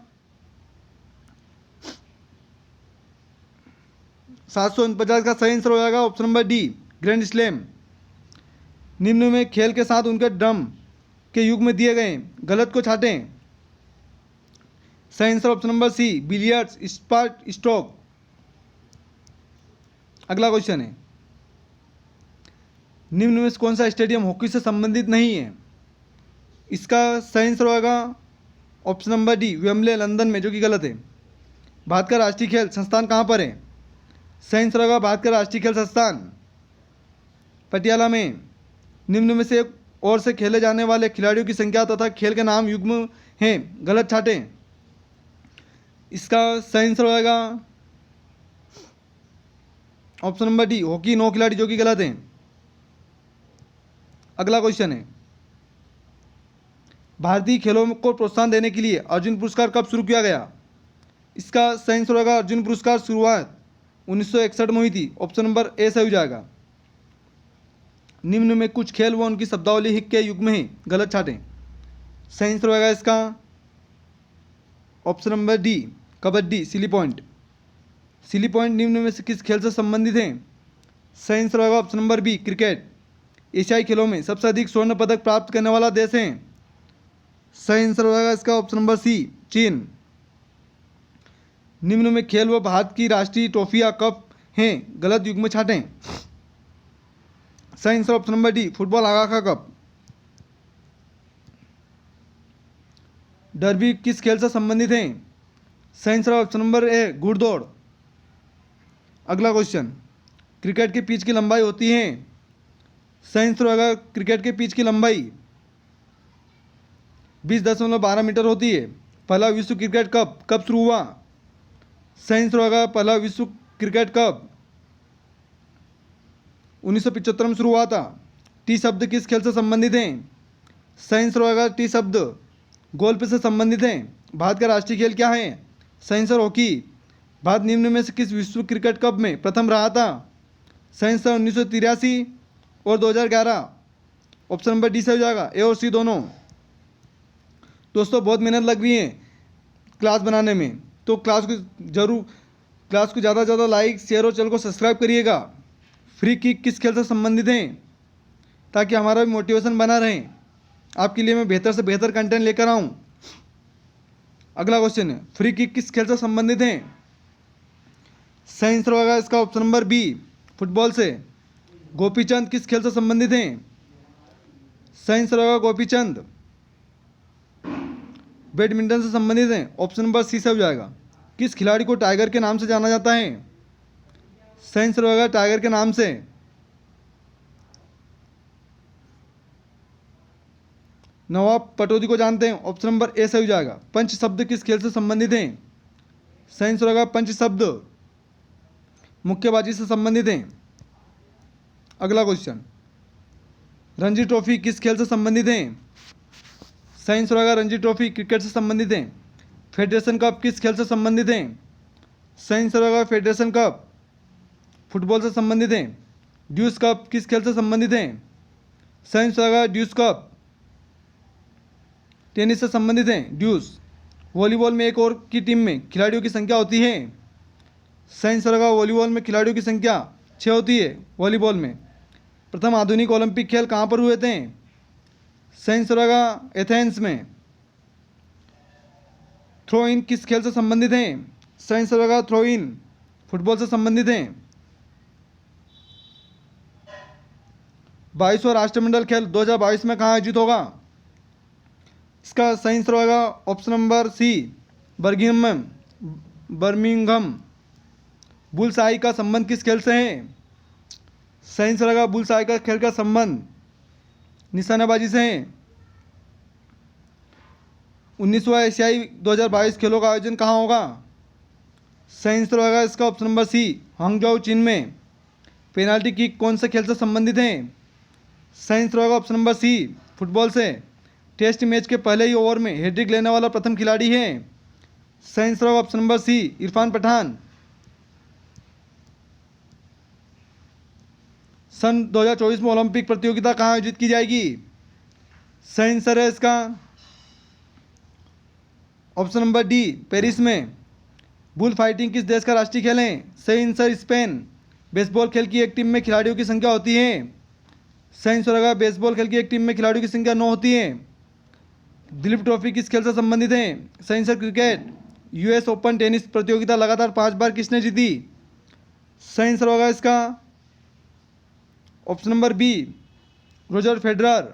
749 का सही आंसर होगा option number D grand slam. निम्न में खेल के साथ उनके ड्रम के युग में दिए गए गलत को छाटें। सही answer option number C billiards, spot, stroke. अगला क्वेश्चन है निम्न में से कौन सा स्टेडियम हॉकी से संबंधित नहीं है? इसका सही आंसर होगा option number D Wembley London में, जो कि गलत है। भारत का राष्ट्रीय खेल संस्थान कहाँ पर है? सही आंसर होगा भारत का राष्ट्रीय खेल संस्थान पटियाला में। निम्न में से एक और से खेले जाने वाले खिलाड़ियों की संख्या तथा खेल के नाम युग्म हैं, गलत छाटें। इसका सही आंसर होगा ऑप्शन नंबर डी हॉकी 9 खिलाड़ी, जो कि गलत है। अगला क्वेश्चन है भारतीय खेलों को प्रोत्साहन देने के लिए अर्जुन पुरस्कार कब शुरू किया गया? इसका सही आंसर होगा अर्जुन पुरस्कार शुरुआत 1961 में हुई थी। ऑप्शन नंबर ए सही हो जाएगा। निम्न में कुछ खेल व उनकी शब्दावली हिक के युग में है, गलत छाटें। सही आंसर होगा इसका option number D kabaddi, silly point. Silly point निम्न में से किस खेल से संबंधित है? सही आंसर होगा ऑप्शन नंबर बी क्रिकेट। एशियाई खेलों में सबसे अधिक स्वर्ण पदक प्राप्त करने वाला देश है। सही आंसर होगा इसका ऑप्शन नंबर सी चीन। निम्न में खेल व भारत की राष्ट्रीय ट्रॉफियां कप हैं, गलत युग में छाटें। सही answer option number D football Aga Khan cup. Derby किस खेल से संबंधित है? सही आंसर ऑप्शन नंबर ए घुड़दौड़। अगला क्वेश्चन, क्रिकेट के पिच की लंबाई होती है? सही आंसर होगा क्रिकेट के पिच की लंबाई 20.12 मीटर होती है। पहला विश्व क्रिकेट कप कब शुरू हुआ? सही आंसर होगा पहला विश्व क्रिकेट कप 1975 में शुरू हुआ था। टी शब्द किस खेल से संबंधित है? सही आंसर होगा टी शब्द गोल्फ से संबंधित है। भारत का राष्ट्रीय खेल क्या है? सही आंसर हॉकी। भारत निम्न में से किस विश्व क्रिकेट कप में प्रथम रहा था? सही आंसर 1983 और 2011। ऑप्शन नंबर डी से हो जाएगा, ए और सी दोनों। दोस्तों बहुत मेहनत लग रही है क्लास बनाने में, तो क्लास को ज़्यादा से ज़्यादा लाइक शेयर और चैनल को सब्सक्राइब करिएगा। फ्री किक किस खेल से संबंधित है, ताकि हमारा भी मोटिवेशन बना रहे, आपके लिए मैं बेहतर से बेहतर कंटेंट लेकर आऊँ। अगला क्वेश्चन है, फ्री किक किस खेल से संबंधित है? सही आंसर होगा इसका ऑप्शन नंबर बी, फुटबॉल से। गोपीचंद किस खेल से संबंधित हैं? सही आंसर होगा गोपीचंद बैडमिंटन से संबंधित हैं। ऑप्शन नंबर सी से हो जाएगा। किस खिलाड़ी को टाइगर के नाम से जाना जाता है? सही आंसर होगा टाइगर के नाम से। नवाब पटौदी को जानते हैं। ऑप्शन नंबर ए से हो जाएगा। पंच शब्द किस खेल से संबंधित हैं? सही आंसर होगा पंच शब्द मुक्केबाजी से संबंधित हैं। अगला क्वेश्चन, रणजी ट्रॉफी किस खेल से संबंधित है? सही आंसर होगा रणजी ट्रॉफी क्रिकेट से संबंधित है। फेडरेशन कप किस खेल से संबंधित है? सही आंसर होगा फेडरेशन कप फुटबॉल से संबंधित है। ड्यूस कप किस खेल से संबंधित है? सही आंसर होगा ड्यूस कप टेनिस से संबंधित है। ड्यूस। वॉलीबॉल में एक और की टीम में खिलाड़ियों की संख्या होती है? सही आंसर होगा वॉलीबॉल में खिलाड़ियों की संख्या 6 होती है। वॉलीबॉल में प्रथम आधुनिक ओलंपिक खेल कहाँ पर हुए थे? सही आंसर होगा एथेंस में। थ्रो इन किस खेल से संबंधित है? सही आंसर होगा थ्रो इन फुटबॉल से संबंधित है। 22वां राष्ट्रमंडल खेल 2022 में कहाँ आयोजित होगा? इसका सही आंसर होगा option number C, Birmingham. Bullseye का संबंध किस खेल से है? सही आंसर होगा बुल्सआई का खेल का संबंध निशानेबाजी से है। 19वां एशियाई 2022 खेलों का आयोजन कहाँ होगा? सही आंसर होगा इसका ऑप्शन नंबर सी, हांगझोउ चीन में। पेनाल्टी किक कौन से खेल से संबंधित है? सही आंसर होगा ऑप्शन नंबर सी, फुटबॉल से। टेस्ट मैच के पहले ही ओवर में हैट्रिक लेने वाला प्रथम खिलाड़ी है? सही आंसर होगा option number C, Irfan Pathan. सन 2024 में ओलंपिक प्रतियोगिता कहाँ आयोजित की जाएगी? सही आंसर है इसका ऑप्शन नंबर डी, पेरिस में। बुल फाइटिंग किस देश का राष्ट्रीय खेल है? सही आंसर स्पेन। बेसबॉल खेल की एक टीम में खिलाड़ियों की संख्या होती है? सही आंसर होगा बेसबॉल खेल की एक टीम में खिलाड़ियों की संख्या 9 होती है। दिलीप ट्रॉफी किस खेल से संबंधित है? सही answer cricket. US open tennis प्रतियोगिता लगातार 5 बार किसने जीती? सही आंसर होगा इसका option number B, Roger Federer.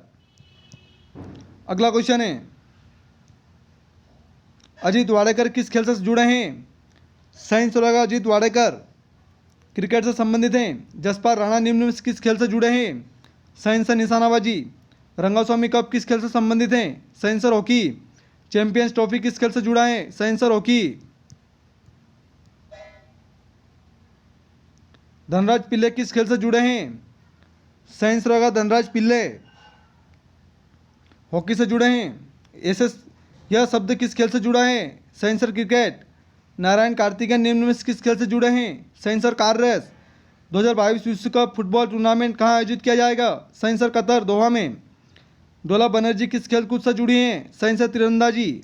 अगला क्वेश्चन है, अजीत वाडेकर किस खेल से जुड़े हैं? सही आंसर होगा अजीत वाडेकर क्रिकेट से संबंधित हैं। जसपाल राणा निम्न में किस खेल से जुड़े हैं? सही आंसर निशानाबाजी। रंगास्वामी कप किस खेल से संबंधित हैं? सही आंसर हॉकी। चैंपियंस ट्रॉफी किस खेल से जुड़ा है? सही आंसर हॉकी। धनराज पिल्ले किस खेल से जुड़े हैं? सही आंसर होगा धनराज पिल्ले हॉकी से जुड़े हैं। ऐसे यह शब्द किस खेल से जुड़ा है? सही आंसर क्रिकेट। नारायण कार्तिकेयन निम्न में किस खेल से जुड़े हैं? सही आंसर कार रेस। 2022 विश्व कप फुटबॉल टूर्नामेंट कहाँ आयोजित किया जाएगा? सही आंसर कतर, दोहा में। डोला बनर्जी किस खेल कूद से जुड़ी हैं? सही आंसर तीरंदाजी।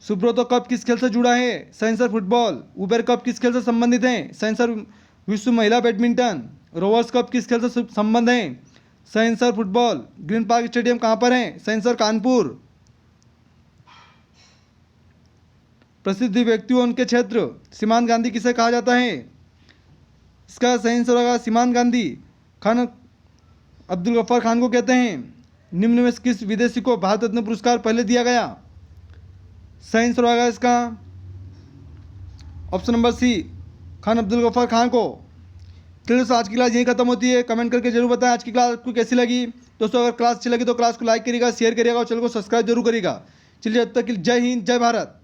सुब्रतो कप किस खेल से जुड़ा है? सही आंसर फुटबॉल। उबेर कप किस खेल से संबंधित है? सही आंसर विश्व महिला बैडमिंटन। रोवर्स कप किस खेल से संबंध है? सही answer football. Green park stadium कहाँ पर है? सही आंसर कानपुर। प्रसिद्ध व्यक्तियों उनके क्षेत्र सीमांत गांधी किसे कहा जाता है? इसका सही आंसर होगा सीमांत गांधी खान अब्दुल गफ्फार खान को कहते हैं। निम्न में किस विदेशी को भारत रत्न पुरस्कार पहले दिया गया? सही आंसर होगा इसका option number C, Khan Abdul Ghaffar Khan को। चलिए दोस्तों आज की क्लास यहीं खत्म होती है। कमेंट करके जरूर बताएं आज की क्लास आपको कैसी लगी। दोस्तों अगर क्लास अच्छी लगी तो क्लास को लाइक करिएगा, शेयर करिएगा और चैनल को सब्सक्राइब जरूर करिएगा। चलिए अब तक जय हिंद, जय भारत।